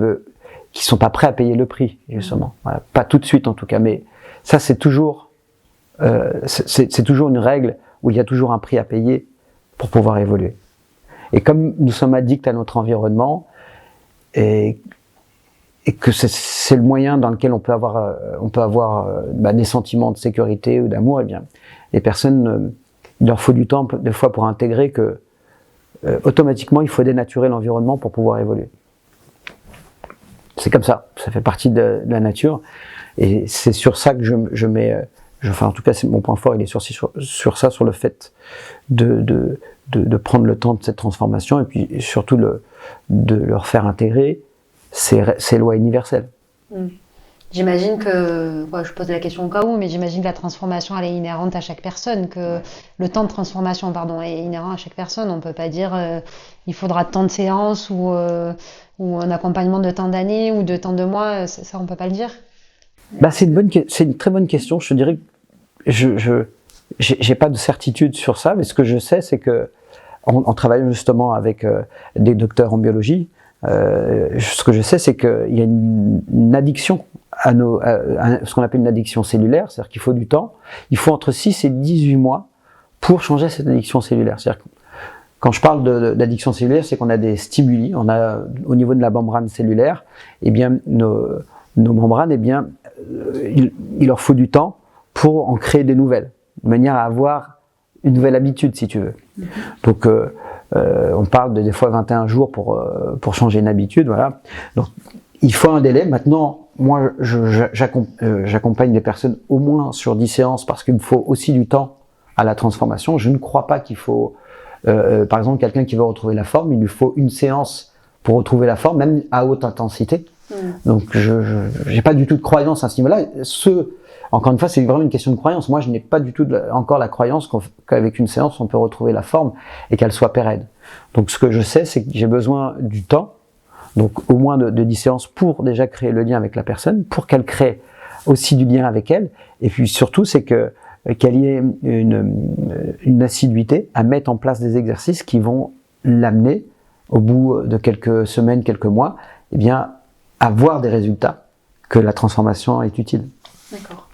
sont pas prêts à payer le prix, justement. Voilà. Pas tout de suite en tout cas, mais ça c'est toujours une règle où il y a toujours un prix à payer pour pouvoir évoluer. Et comme nous sommes addicts à notre environnement, et que c'est le moyen dans lequel on peut avoir des sentiments de sécurité ou d'amour, eh bien, les personnes, il leur faut du temps des fois pour intégrer que automatiquement il faut dénaturer l'environnement pour pouvoir évoluer. C'est comme ça fait partie de la nature, et c'est sur ça que je mets, enfin en tout cas c'est mon point fort, il est sur ça, sur le fait de prendre le temps de cette transformation, et puis surtout de leur faire intégrer ces lois universelles. J'imagine que, je pose la question au cas où, mais j'imagine que la transformation elle est inhérente à chaque personne, que le temps de transformation est inhérent à chaque personne. On ne peut pas dire il faudra tant de séances ou un accompagnement de tant d'années ou de tant de mois, ça on ne peut pas le dire. C'est une très bonne question. Je te dirais que j'ai pas de certitude sur ça, mais ce que je sais, c'est que en travaillant justement avec des docteurs en biologie, ce que je sais, c'est qu'il y a une addiction à ce qu'on appelle une addiction cellulaire, c'est-à-dire qu'il faut du temps. Il faut entre 6 et 18 mois pour changer cette addiction cellulaire. C'est-à-dire que quand je parle d'addiction cellulaire, c'est qu'on a des stimuli, on a au niveau de la membrane cellulaire, eh bien nos membranes, eh bien il leur faut du temps pour en créer des nouvelles, de manière à avoir une nouvelle habitude, si tu veux. Donc on parle des fois 21 jours pour changer une habitude, voilà. Donc il faut un délai. Maintenant, moi j'accompagne des personnes au moins sur 10 séances parce qu'il me faut aussi du temps à la transformation. Je ne crois pas qu'il faut, par exemple, quelqu'un qui veut retrouver la forme, il lui faut une séance pour retrouver la forme, même à haute intensité. Donc je n'ai pas du tout de croyance à ce niveau-là. Encore une fois, c'est vraiment une question de croyance. Moi, je n'ai pas du tout encore la croyance qu'avec une séance, on peut retrouver la forme et qu'elle soit pérenne. Donc, ce que je sais, c'est que j'ai besoin du temps, donc au moins de 10 séances pour déjà créer le lien avec la personne, pour qu'elle crée aussi du lien avec elle. Et puis surtout, c'est qu'elle y ait une assiduité à mettre en place des exercices qui vont l'amener, au bout de quelques semaines, quelques mois, eh bien, à voir des résultats, que la transformation est utile. D'accord.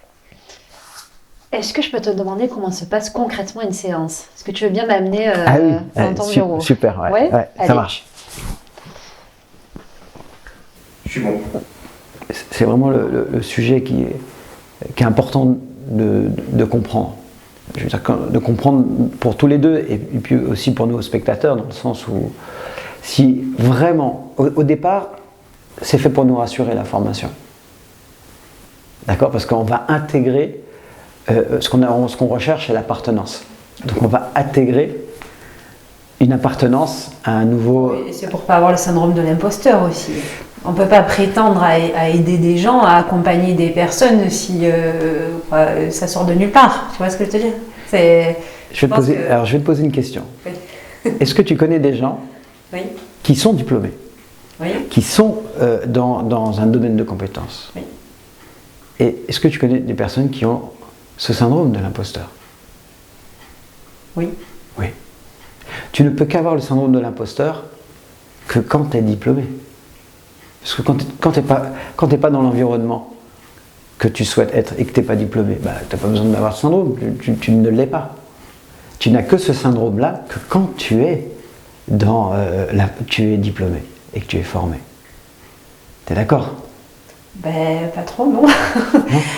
Est-ce que je peux te demander comment se passe concrètement une séance? Est-ce que tu veux bien m'amener dans ton bureau? Super, ouais, ça marche. Je suis bon. C'est vraiment le sujet qui est important de comprendre. Je veux dire, de comprendre pour tous les deux, et puis aussi pour nos spectateurs, dans le sens où si vraiment, au départ, c'est fait pour nous rassurer la formation. D'accord? Parce qu'on va intégrer ce qu'on recherche, c'est l'appartenance. Donc on va intégrer une appartenance à un nouveau... Oui, et c'est pour ne pas avoir le syndrome de l'imposteur aussi. On ne peut pas prétendre à aider des gens, à accompagner des personnes si ça sort de nulle part. Tu vois ce que je te dis? Alors je vais te poser une question. Oui. Est-ce que tu connais des gens qui sont diplômés, qui sont dans un domaine de compétences? Oui. Et est-ce que tu connais des personnes qui ont ce syndrome de l'imposteur? Oui. Oui. Tu ne peux qu'avoir le syndrome de l'imposteur que quand tu es diplômé. Parce que quand t'es pas dans l'environnement que tu souhaites être et que tu n'es pas diplômé, tu n'as pas besoin d'avoir ce syndrome, tu ne l'es pas. Tu n'as que ce syndrome-là que quand tu es, tu es diplômé et que tu es formé. T'es d'accord? Pas trop, non.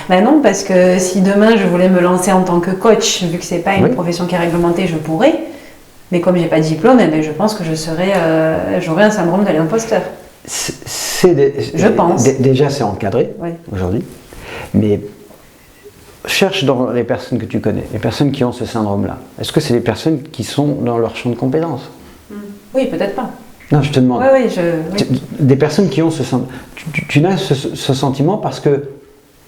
Non, parce que si demain je voulais me lancer en tant que coach, vu que c'est pas une profession qui est réglementée, je pourrais. Mais comme j'ai pas de diplôme, je pense que j'aurais un syndrome de l'imposteur. Je pense. Déjà, c'est encadré aujourd'hui. Mais cherche dans les personnes que tu connais, les personnes qui ont ce syndrome-là. Est-ce que c'est des personnes qui sont dans leur champ de compétences? Oui, peut-être pas. Non, je te demande. Oui. Des personnes qui ont ce syndrome. Tu as ce sentiment parce que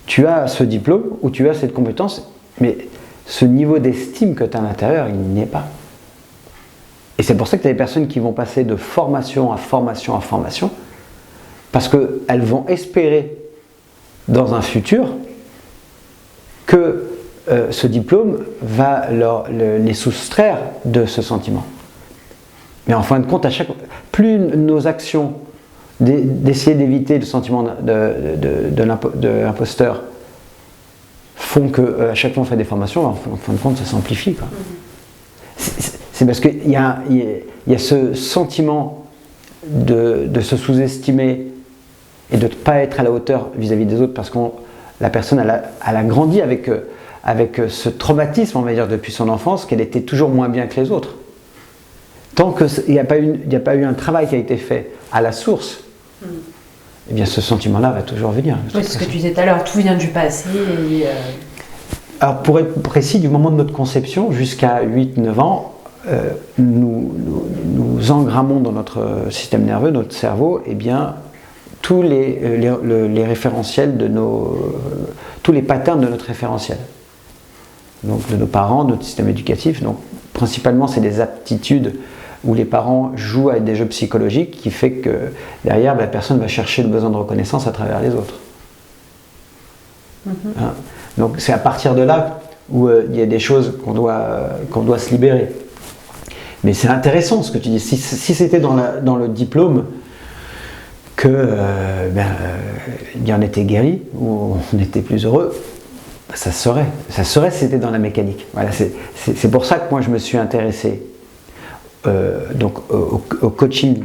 tu as ce diplôme ou tu as cette compétence, mais ce niveau d'estime que tu as à l'intérieur, il n'y est pas. Et c'est pour ça que tu as des personnes qui vont passer de formation à formation à formation, parce qu'elles vont espérer dans un futur que ce diplôme va les soustraire de ce sentiment. Mais en fin de compte, plus nos actions d'essayer d'éviter le sentiment de l'imposteur font qu'à chaque fois on fait des formations, en fin de compte ça s'amplifie. C'est parce qu'il y a ce sentiment de se sous-estimer et de ne pas être à la hauteur vis-à-vis des autres parce que la personne elle a grandi avec ce traumatisme, on va dire, depuis son enfance, qu'elle était toujours moins bien que les autres. Tant qu'il n'y a pas eu un travail qui a été fait à la source, eh bien ce sentiment-là va toujours venir. Oui, c'est ce que tu disais tout à l'heure, tout vient du passé. Alors pour être précis, du moment de notre conception jusqu'à 8-9 ans, nous engrammons dans notre système nerveux, notre cerveau, eh bien, tous les référentiels tous les patterns de notre référentiel. Donc de nos parents, de notre système éducatif. Donc principalement c'est des aptitudes où les parents jouent avec des jeux psychologiques qui fait que derrière la personne va chercher le besoin de reconnaissance à travers les autres. Donc c'est à partir de là où il y a des choses qu'on doit se libérer. Mais c'est intéressant ce que tu dis. Si c'était dans le diplôme que il y en était guéri, ou on était plus heureux, ça serait si c'était dans la mécanique. Voilà, c'est pour ça que moi je me suis intéressé donc au coaching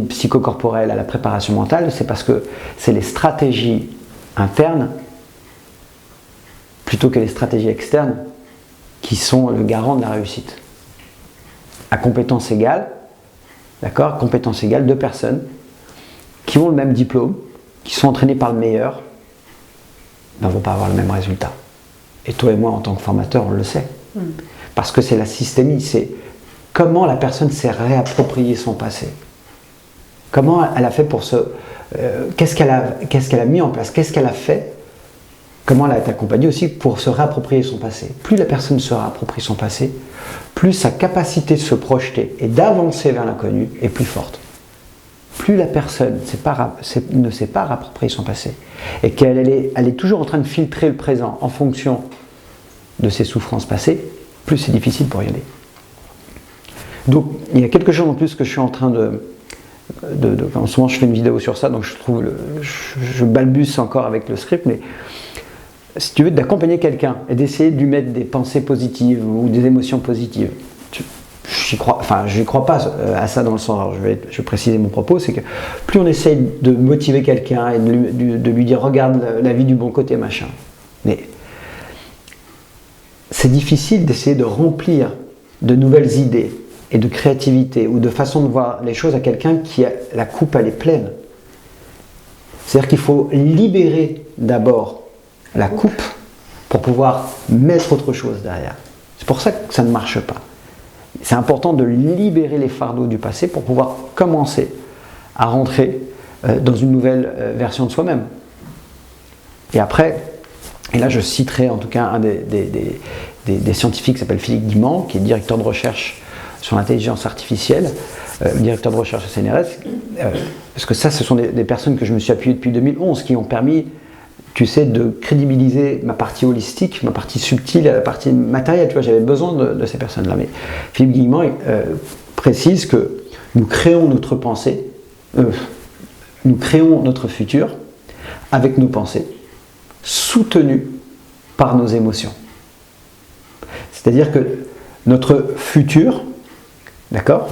psychocorporel, à la préparation mentale. C'est parce que c'est les stratégies internes plutôt que les stratégies externes qui sont le garant de la réussite. À compétence égale, d'accord, compétence égale, deux personnes qui ont le même diplôme, qui sont entraînées par le meilleur, ne vont pas avoir le même résultat. Et toi et moi, en tant que formateur, on le sait. Parce que c'est la systémie, c'est comment la personne s'est réapproprié son passé. Comment elle a fait pour qu'est-ce qu'elle a mis en place, qu'est-ce qu'elle a fait, comment elle a été accompagnée aussi pour se réapproprier son passé. Plus la personne se réapproprie son passé, plus sa capacité de se projeter et d'avancer vers l'inconnu est plus forte. Plus la personne ne sait pas réapproprier son passé et qu'elle est toujours en train de filtrer le présent en fonction de ses souffrances passées, plus c'est difficile pour y aller. Donc il y a quelque chose en plus que je suis en train en ce moment je fais une vidéo sur ça, donc je balbutie encore avec le script, mais si tu veux d'accompagner quelqu'un et d'essayer de lui mettre des pensées positives ou des émotions positives, je ne crois pas à ça dans le sens, alors je vais préciser mon propos, c'est que plus on essaye de motiver quelqu'un et de lui dire regarde la vie du bon côté, machin, mais c'est difficile d'essayer de remplir de nouvelles idées et de créativité ou de façon de voir les choses à quelqu'un qui a la coupe, elle est pleine. C'est-à-dire qu'il faut libérer d'abord la coupe pour pouvoir mettre autre chose derrière. C'est pour ça que ça ne marche pas. C'est important de libérer les fardeaux du passé pour pouvoir commencer à rentrer dans une nouvelle version de soi-même. Et après, et là je citerai en tout cas un des scientifiques qui s'appelle Philippe Guimand, qui est directeur de recherche sur l'intelligence artificielle, directeur de recherche au CNRS, parce que ça, ce sont des personnes que je me suis appuyé depuis 2011, qui ont permis, tu sais, de crédibiliser ma partie holistique, ma partie subtile, la partie matérielle. Tu vois, j'avais besoin de ces personnes-là. Mais Philippe Guillemont précise que Nous créons notre pensée, nous créons notre futur avec nos pensées, soutenues par nos émotions. C'est-à-dire que notre futur, d'accord,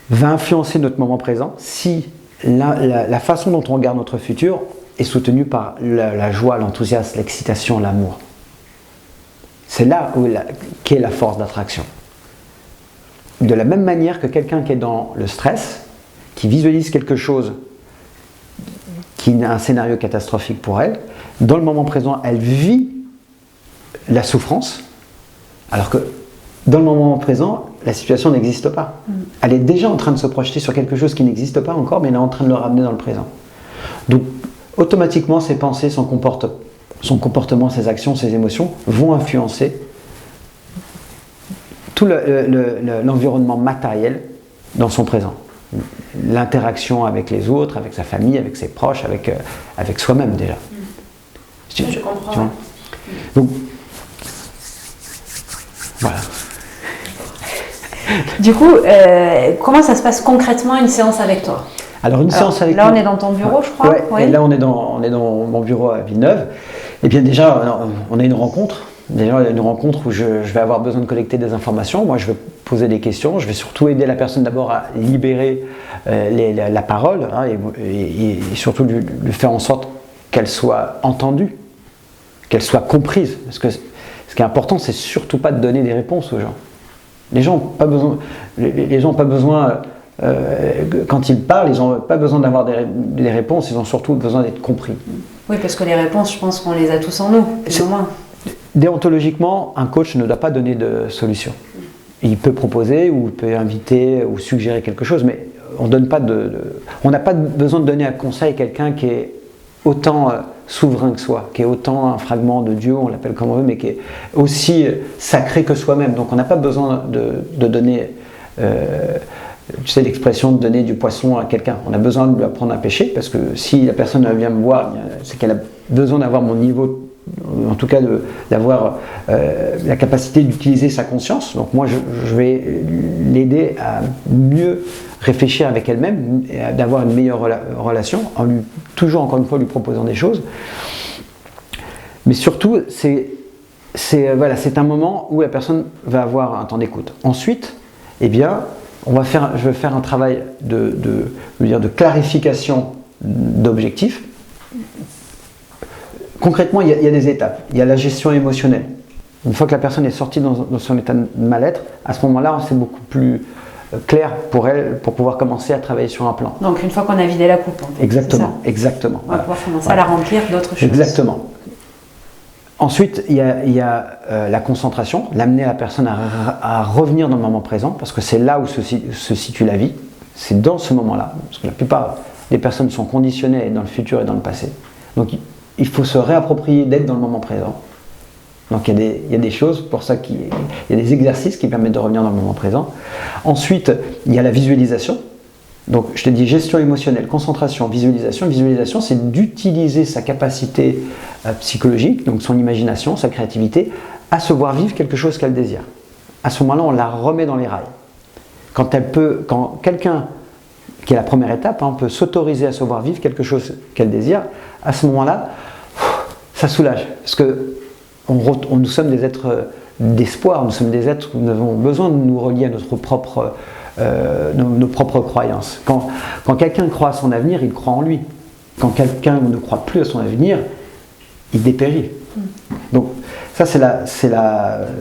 va influencer notre moment présent si la façon dont on regarde notre futur est soutenue par la joie, l'enthousiasme, l'excitation, l'amour. C'est là qu'est la force d'attraction. De la même manière que quelqu'un qui est dans le stress, qui visualise quelque chose qui a un scénario catastrophique pour elle, dans le moment présent, elle vit la souffrance, alors que dans le moment présent, la situation n'existe pas. Elle est déjà en train de se projeter sur quelque chose qui n'existe pas encore, mais elle est en train de le ramener dans le présent. Donc, automatiquement, ses pensées, son comportement, ses actions, ses émotions vont influencer tout l'environnement matériel dans son présent. L'interaction avec les autres, avec sa famille, avec ses proches, avec soi-même déjà. Je comprends. Donc, voilà. Du coup, comment ça se passe concrètement une séance avec toi? Alors une séance avec là, on est dans ton bureau, je crois. Ouais, et là, on est dans mon bureau à Villeneuve. Et bien déjà, on a une rencontre. Déjà, une rencontre où je vais avoir besoin de collecter des informations. Moi, je vais poser des questions. Je vais surtout aider la personne d'abord à libérer la parole, hein, et surtout lui faire en sorte qu'elle soit entendue, qu'elle soit comprise. Parce que ce qui est important, c'est surtout pas de donner des réponses aux gens. Les gens n'ont pas besoin, quand ils parlent, ils n'ont pas besoin d'avoir des réponses, ils ont surtout besoin d'être compris. Oui, parce que les réponses, je pense qu'on les a tous en nous, plus ou moins. Déontologiquement, un coach ne doit pas donner de solution. Il peut proposer, ou il peut inviter, ou suggérer quelque chose, mais on n'a pas besoin de donner un conseil à quelqu'un qui est autant souverain que soi, qui est autant un fragment de Dieu, on l'appelle comme on veut, mais qui est aussi sacré que soi-même. Donc on n'a pas besoin de donner, tu sais l'expression de donner du poisson à quelqu'un. On a besoin de lui apprendre à pêcher, parce que si la personne vient me voir, c'est qu'elle a besoin d'avoir mon niveau, en tout cas d'avoir la capacité d'utiliser sa conscience. Donc moi je vais l'aider à mieux réfléchir avec elle-même, et d'avoir une meilleure relation, en lui, toujours encore une fois lui proposant des choses. Mais surtout, c'est un moment où la personne va avoir un temps d'écoute. Ensuite, eh bien, je vais faire un travail de clarification d'objectifs. Concrètement, il y a des étapes. Il y a la gestion émotionnelle. Une fois que la personne est sortie dans son état de mal-être, à ce moment-là, c'est beaucoup plus clair pour elle, pour pouvoir commencer à travailler sur un plan. Donc une fois qu'on a vidé la coupe, en fait, exactement. On va pouvoir commencer à la remplir d'autres choses. Exactement. Ensuite, il y a la concentration, l'amener la personne à revenir dans le moment présent, parce que c'est là où se situe la vie. C'est dans ce moment-là, parce que la plupart des personnes sont conditionnées dans le futur et dans le passé. Donc il faut se réapproprier d'être dans le moment présent. Donc il y a des choses, pour ça il y a des exercices qui permettent de revenir dans le moment présent. Ensuite, il y a la visualisation. Donc je te dis gestion émotionnelle, concentration, visualisation. Visualisation, c'est d'utiliser sa capacité psychologique, donc son imagination, sa créativité, à se voir vivre quelque chose qu'elle désire. À ce moment-là, on la remet dans les rails. Quand quelqu'un, qui est la première étape, peut s'autoriser à se voir vivre quelque chose qu'elle désire, à ce moment-là, ça soulage. Parce que nous sommes des êtres d'espoir, nous sommes des êtres où nous avons besoin de nous relier à nos propres croyances. Quand quelqu'un croit à son avenir, il croit en lui. Quand quelqu'un ne croit plus à son avenir, il dépérit. Donc ça,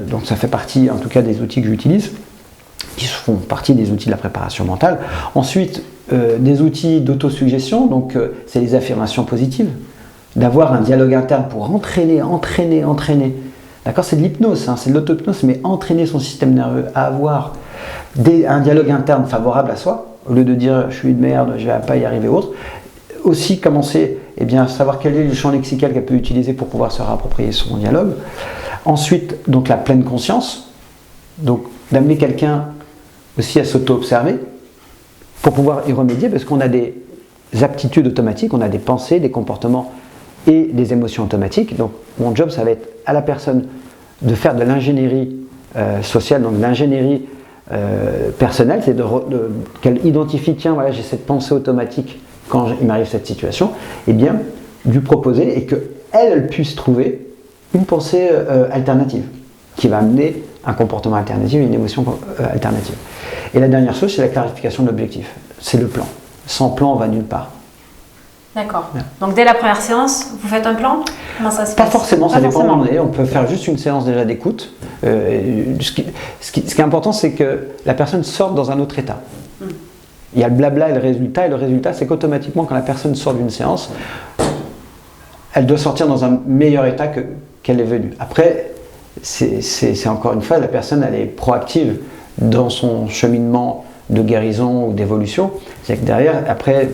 donc ça fait partie, en tout cas, des outils que j'utilise, qui font partie des outils de la préparation mentale. Ensuite, des outils d'autosuggestion, donc c'est les affirmations positives. D'avoir un dialogue interne pour entraîner. D'accord, c'est de l'hypnose, c'est de l'auto-hypnose, mais entraîner son système nerveux à avoir un dialogue interne favorable à soi, au lieu de dire je suis une merde, je ne vais pas y arriver autre. Aussi commencer à savoir quel est le champ lexical qu'elle peut utiliser pour pouvoir se réapproprier son dialogue. Ensuite, donc la pleine conscience, donc d'amener quelqu'un aussi à s'auto-observer pour pouvoir y remédier, parce qu'on a des aptitudes automatiques, on a des pensées, des comportements et des émotions automatiques. Donc mon job, ça va être à la personne de faire de l'ingénierie sociale, donc de l'ingénierie personnelle, c'est qu'elle identifie, tiens, voilà, j'ai cette pensée automatique quand il m'arrive cette situation, et bien lui proposer et qu'elle puisse trouver une pensée alternative qui va amener un comportement alternatif, une émotion alternative. Et la dernière chose, c'est la clarification de l'objectif. C'est le plan. Sans plan, on va nulle part. D'accord. Ouais. Donc dès la première séance, vous faites un plan? Comment ça se passe? Pas forcément, ça dépend où on est. On peut faire juste une séance déjà d'écoute. Ce qui est important, c'est que la personne sorte dans un autre état. Il y a le blabla et le résultat, c'est qu'automatiquement, quand la personne sort d'une séance, elle doit sortir dans un meilleur état qu'elle est venue. Après, c'est encore une fois, la personne, elle est proactive dans son cheminement de guérison ou d'évolution. C'est-à-dire que derrière, après,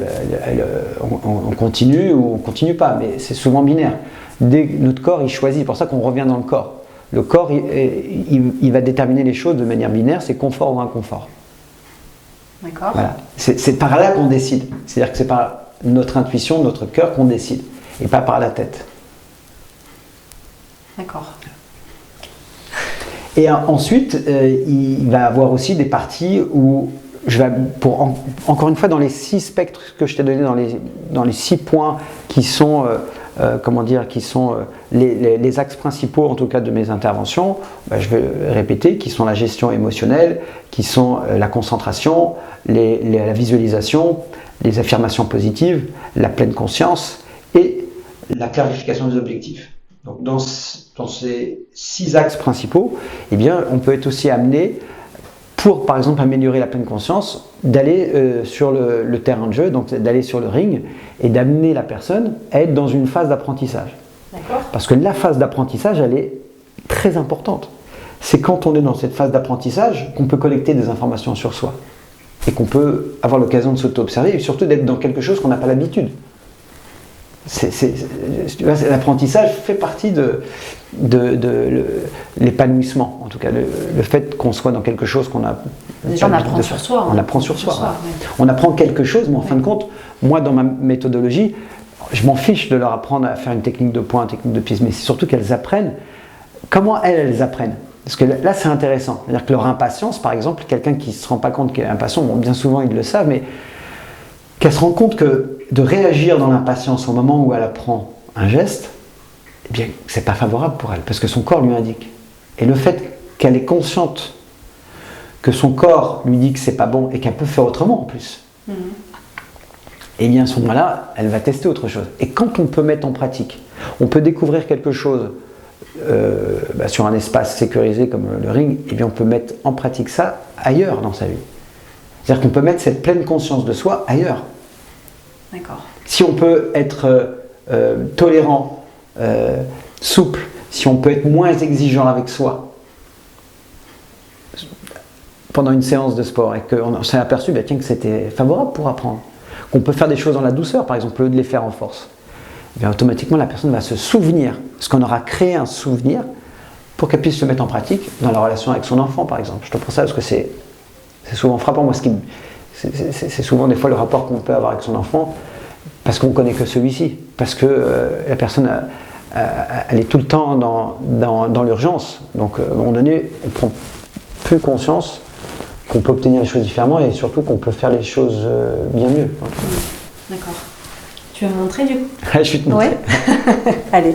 on continue ou on ne continue pas, mais c'est souvent binaire. Notre corps, il choisit, c'est pour ça qu'on revient dans le corps. Le corps, il va déterminer les choses de manière binaire, c'est confort ou inconfort. D'accord. Voilà. C'est par là qu'on décide. C'est-à-dire que c'est par notre intuition, notre cœur qu'on décide, et pas par la tête. D'accord. Et ensuite, il va y avoir aussi des parties où je vais, encore une fois, dans les 6 spectres que je t'ai donnés, dans les 6 points qui sont, les axes principaux, en tout cas, de mes interventions, je vais répéter, qui sont la gestion émotionnelle, qui sont la concentration, la visualisation, les affirmations positives, la pleine conscience et la clarification des objectifs. Donc, dans ces 6 axes principaux, eh bien, on peut être aussi amené, pour par exemple améliorer la pleine conscience, d'aller sur le terrain de jeu, donc d'aller sur le ring et d'amener la personne à être dans une phase d'apprentissage. D'accord. Parce que la phase d'apprentissage, elle est très importante. C'est quand on est dans cette phase d'apprentissage qu'on peut collecter des informations sur soi et qu'on peut avoir l'occasion de s'auto-observer et surtout d'être dans quelque chose qu'on n'a pas l'habitude. L'apprentissage fait partie de l'épanouissement, en tout cas le fait qu'on soit dans quelque chose qu'on a. Déjà, on apprend sur soi. On apprend sur soi. Ouais. On apprend quelque chose, mais en fin de compte, moi dans ma méthodologie, je m'en fiche de leur apprendre à faire une technique de poing, une technique de pied, mais c'est surtout qu'elles apprennent comment elles apprennent. Parce que là, c'est intéressant. C'est-à-dire que leur impatience, par exemple, quelqu'un qui ne se rend pas compte qu'elle est impatient, bon, bien souvent ils le savent, mais qu'elle se rend compte que de réagir dans l'impatience au moment où elle apprend un geste, eh bien, c'est pas favorable pour elle, parce que son corps lui indique. Et le fait qu'elle est consciente que son corps lui dit que c'est pas bon et qu'elle peut faire autrement en plus, et bien à ce moment-là, elle va tester autre chose. Et quand on peut mettre en pratique, on peut découvrir quelque chose sur un espace sécurisé comme le ring, et bien on peut mettre en pratique ça ailleurs dans sa vie. C'est-à-dire qu'on peut mettre cette pleine conscience de soi ailleurs. D'accord. Si on peut être tolérant, souple, si on peut être moins exigeant avec soi pendant une séance de sport et qu'on s'est aperçu que c'était favorable pour apprendre, qu'on peut faire des choses dans la douceur, par exemple, au lieu de les faire en force, bien, automatiquement la personne va se souvenir, parce qu'on aura créé un souvenir pour qu'elle puisse se mettre en pratique dans la relation avec son enfant, par exemple. Je te prends ça parce que c'est souvent frappant. Moi, c'est souvent des fois le rapport qu'on peut avoir avec son enfant, parce qu'on ne connaît que celui-ci, parce que la personne elle est tout le temps dans l'urgence. Donc à un moment donné, on prend plus conscience qu'on peut obtenir les choses différemment et surtout qu'on peut faire les choses bien mieux. D'accord. Tu vas me montrer du coup? Je vais te montrer. Ouais. Allez,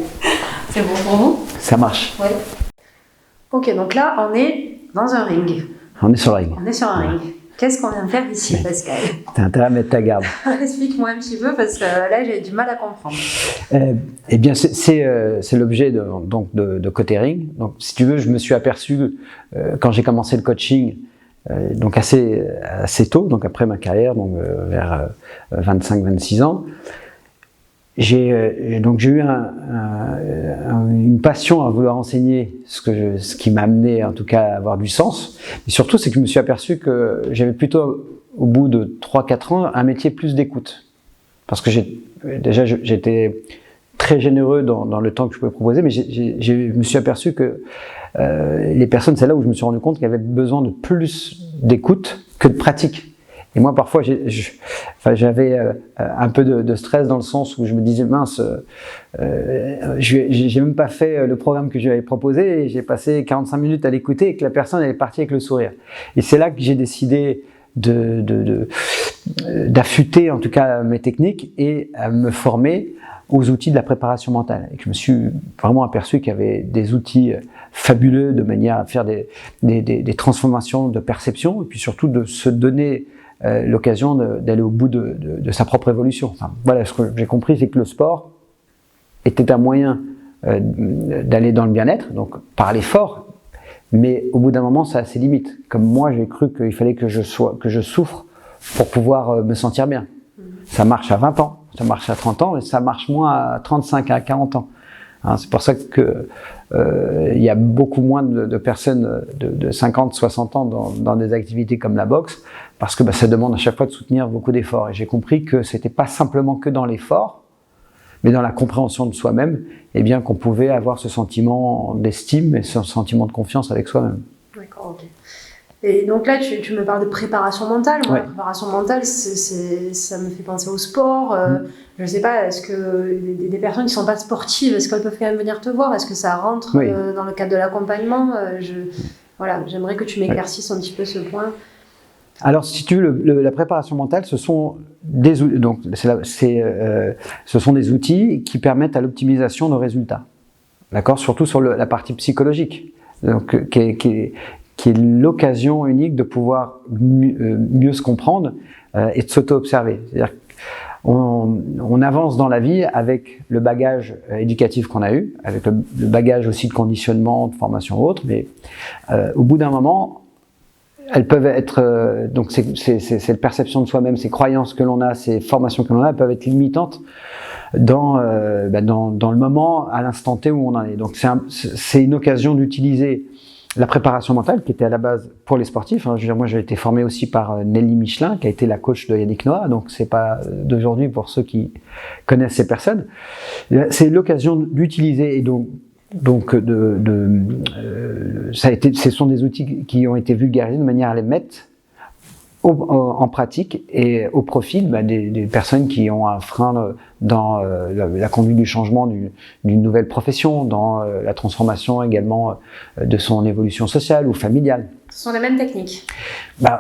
c'est bon pour vous? Ça marche. Oui. Ok, donc là, on est dans un ring. On est sur le ring. On est sur un ring. Qu'est-ce qu'on vient de faire ici, Pascal? T'as intérêt à mettre ta garde. Explique-moi un petit peu parce que là, j'ai du mal à comprendre. Eh bien, c'est l'objet de côté ring. Donc, si tu veux, je me suis aperçu quand j'ai commencé le coaching, donc assez tôt, donc après ma carrière, donc vers 25-26 ans, j'ai eu une passion à vouloir enseigner ce qui m'a amené en tout cas à avoir du sens. Mais surtout, c'est que je me suis aperçu que j'avais plutôt, au bout de 3-4 ans, un métier plus d'écoute. Parce que j'étais très généreux dans le temps que je pouvais proposer, mais je me suis aperçu que les personnes, c'est là où je me suis rendu compte qu'il y avait besoin de plus d'écoute que de pratique. Et moi, parfois, j'avais un peu de stress dans le sens où je me disais, mince, j'ai même pas fait le programme que je lui avais proposé et j'ai passé 45 minutes à l'écouter et que la personne elle est partie avec le sourire. Et c'est là que j'ai décidé d'affûter en tout cas mes techniques et à me former aux outils de la préparation mentale. Et que je me suis vraiment aperçu qu'il y avait des outils fabuleux de manière à faire des transformations de perception et puis surtout de se donner l'occasion d'aller au bout de sa propre évolution. Enfin, voilà, ce que j'ai compris, c'est que le sport était un moyen d'aller dans le bien-être, donc par l'effort, mais au bout d'un moment, ça a ses limites. Comme moi, j'ai cru qu'il fallait que je souffre pour pouvoir me sentir bien. Ça marche à 20 ans, ça marche à 30 ans, et ça marche moins à 35, à 40 ans. Hein, c'est pour ça que il y a beaucoup moins de personnes de 50, 60 ans dans des activités comme la boxe, parce que ça demande à chaque fois de soutenir beaucoup d'efforts. Et j'ai compris que c'était pas simplement que dans l'effort, mais dans la compréhension de soi-même, eh bien qu'on pouvait avoir ce sentiment d'estime et ce sentiment de confiance avec soi-même. D'accord, ok. Et donc là, tu me parles de préparation mentale. Moi, Ouais. la préparation mentale, ça me fait penser au sport. Je ne sais pas, est-ce que des personnes qui ne sont pas sportives, est-ce qu'elles peuvent quand même venir te voir? Est-ce que ça rentre dans le cadre de l'accompagnement? Voilà, j'aimerais que tu m'éclaircisses un petit peu ce point. Alors, si tu veux, la préparation mentale, ce sont des outils qui permettent à l'optimisation de résultats. D'accord, surtout sur la partie psychologique, donc qui est l'occasion unique de pouvoir mieux se comprendre et de s'auto-observer. C'est-à-dire qu'on avance dans la vie avec le bagage éducatif qu'on a eu, avec le bagage aussi de conditionnement, de formation ou autre, mais au bout d'un moment, elles peuvent être, donc cette perception de soi-même, ces croyances que l'on a, ces formations que l'on a, elles peuvent être limitantes dans le moment, à l'instant T où on en est. Donc c'est une occasion d'utiliser la préparation mentale qui était à la base pour les sportifs. Hein. Je veux dire, moi j'ai été formé aussi par Nelly Michelin qui a été la coach de Yannick Noah, donc c'est pas d'aujourd'hui pour ceux qui connaissent ces personnes. C'est l'occasion d'utiliser et ce sont des outils qui ont été vulgarisés de manière à les mettre en pratique et au profit des personnes qui ont un frein dans la conduite du changement d'une nouvelle profession, dans la transformation également de son évolution sociale ou familiale. Ce sont les mêmes techniques?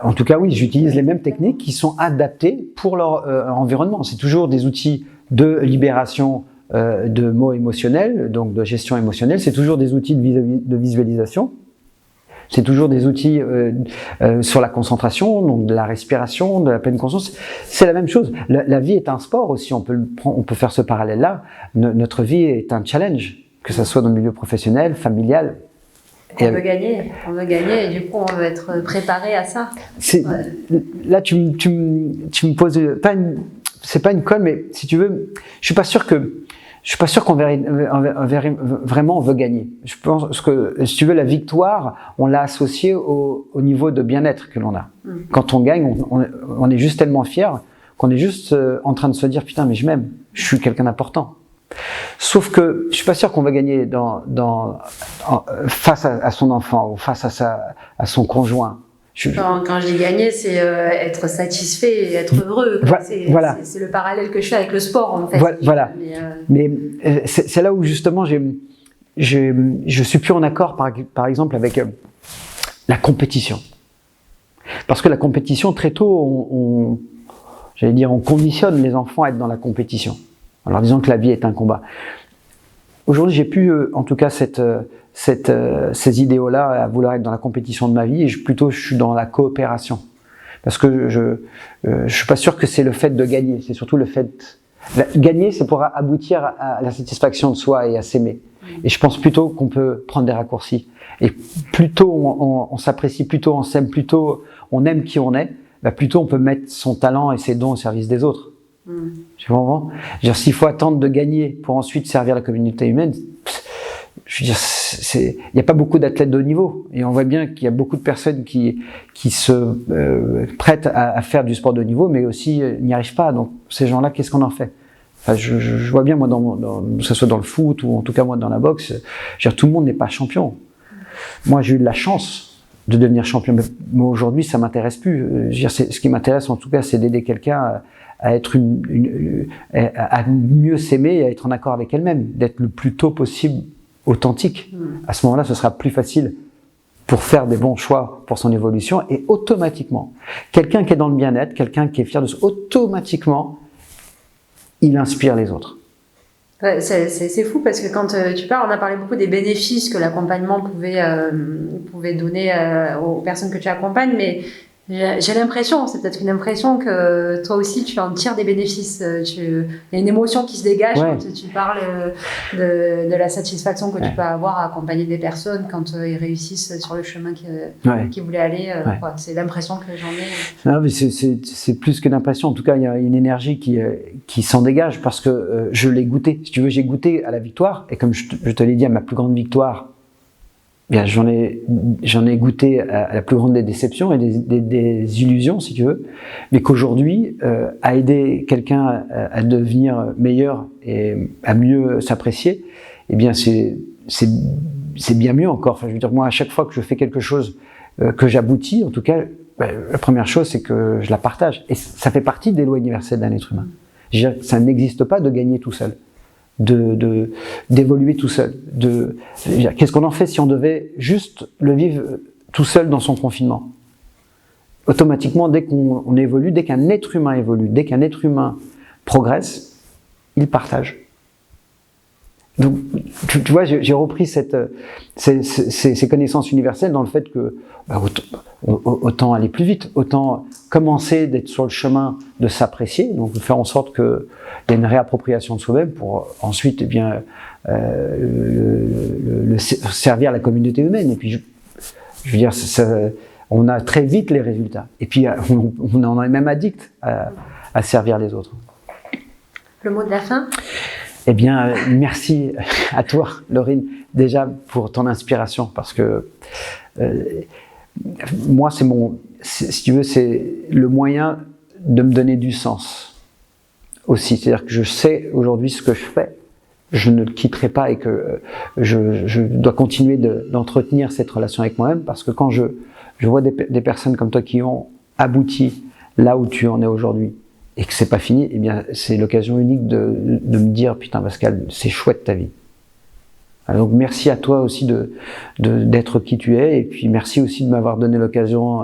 En tout cas, oui, j'utilise les mêmes techniques qui sont adaptées pour leur environnement. C'est toujours des outils de libération de mots émotionnels, donc de gestion émotionnelle. C'est toujours des outils de visualisation. C'est toujours des outils sur la concentration, donc de la respiration, de la pleine conscience. C'est la même chose. La vie est un sport aussi. On peut faire ce parallèle-là. Notre vie est un challenge, que ce soit dans le milieu professionnel, familial. On veut gagner et du coup on veut être préparé à ça. Là, tu me poses c'est pas une colle, mais si tu veux, je suis pas sûr qu'on vraiment on veut gagner. Je pense que, si tu veux, la victoire, on l'a associée au niveau de bien-être que l'on a. Quand on gagne, on est juste tellement fier qu'on est juste en train de se dire, putain, mais je m'aime, je suis quelqu'un d'important. Sauf que je suis pas sûr qu'on va gagner face à son enfant ou face à son conjoint. Quand je dis gagner, c'est être satisfait et être heureux. Voilà. C'est le parallèle que je fais avec le sport, en fait. Voilà. Mais c'est là où justement je suis plus en accord, par exemple, avec la compétition. Parce que la compétition, très tôt, on conditionne les enfants à être dans la compétition. Alors disons que la vie est un combat. Aujourd'hui, j'ai plus, en tout cas, ces idéaux-là à vouloir être dans la compétition de ma vie, et je suis dans la coopération. Parce que je suis pas sûr que c'est le fait de gagner, c'est surtout le fait... Gagner, c'est pour aboutir à la satisfaction de soi et à s'aimer. Et je pense plutôt qu'on peut prendre des raccourcis. Et plus tôt on s'apprécie, plus tôt on s'aime, plus tôt on aime qui on est, plus tôt on peut mettre son talent et ses dons au service des autres. Tu comprends ? S'il faut attendre de gagner pour ensuite servir la communauté humaine, je veux dire, il n'y a pas beaucoup d'athlètes de haut niveau. Et on voit bien qu'il y a beaucoup de personnes qui se prêtent à faire du sport de haut niveau, mais aussi n'y arrivent pas. Donc, ces gens-là, qu'est-ce qu'on en fait ? Enfin, je vois bien, moi, que ce soit dans le foot ou en tout cas, moi, dans la boxe, je veux dire, tout le monde n'est pas champion. Moi, j'ai eu de la chance de devenir champion. Mais aujourd'hui, ça m'intéresse plus. Je veux dire, ce qui m'intéresse en tout cas, c'est d'aider quelqu'un à être à mieux s'aimer et à être en accord avec elle-même, d'être le plus tôt possible authentique. À ce moment-là, ce sera plus facile pour faire des bons choix pour son évolution, et automatiquement, quelqu'un qui est dans le bien-être, quelqu'un qui est fier de soi, automatiquement, il inspire les autres. Ouais, c'est fou parce que quand tu parles, on a parlé beaucoup des bénéfices que l'accompagnement pouvait donner aux personnes que tu accompagnes, mais j'ai l'impression, c'est peut-être une impression que toi aussi tu en tires des bénéfices. Il y a une émotion qui se dégage quand tu parles de la satisfaction que tu peux avoir à accompagner des personnes quand ils réussissent sur le chemin qu'ils voulaient aller. C'est l'impression que j'en ai. Non, mais c'est plus qu'une impression. En tout cas, il y a une énergie qui s'en dégage parce que je l'ai goûté. Si tu veux, j'ai goûté à la victoire, et comme je te l'ai dit, à ma plus grande victoire, bien, j'en ai goûté à la plus grande des déceptions et des illusions, si tu veux, mais qu'aujourd'hui, à aider quelqu'un à devenir meilleur et à mieux s'apprécier, eh bien, c'est bien mieux encore. Enfin, je veux dire, moi, à chaque fois que je fais quelque chose que j'aboutis, en tout cas, la première chose, c'est que je la partage. Et ça fait partie des lois universelles d'un être humain. Je veux dire, ça n'existe pas de gagner tout seul. D'évoluer tout seul. Qu'est-ce qu'on en fait si on devait juste le vivre tout seul dans son confinement? Automatiquement, dès qu'on évolue, dès qu'un être humain évolue, dès qu'un être humain progresse, il partage. Donc, tu vois, j'ai repris ces connaissances universelles dans le fait que autant aller plus vite, autant commencer d'être sur le chemin de s'apprécier, donc faire en sorte qu'il y ait une réappropriation de soi-même pour ensuite, eh bien, servir la communauté humaine. Et puis, je veux dire, on a très vite les résultats. Et puis, on en est même addict à servir les autres. Le mot de la fin ? Eh bien, merci à toi, Laurine, déjà pour ton inspiration, parce que moi, si tu veux, c'est le moyen de me donner du sens aussi. C'est-à-dire que je sais aujourd'hui ce que je fais, je ne le quitterai pas et que je dois continuer d'entretenir cette relation avec moi-même, parce que quand je vois des personnes comme toi qui ont abouti là où tu en es aujourd'hui, et que c'est pas fini, eh bien, c'est l'occasion unique de me dire, putain, Pascal, c'est chouette ta vie. Alors, donc, merci à toi aussi d'être qui tu es, et puis merci aussi de m'avoir donné l'occasion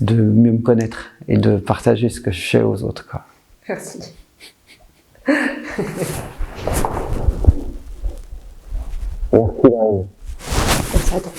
de mieux me connaître et de partager ce que je fais aux autres, quoi. Merci. Merci, Laurine. Merci à toi.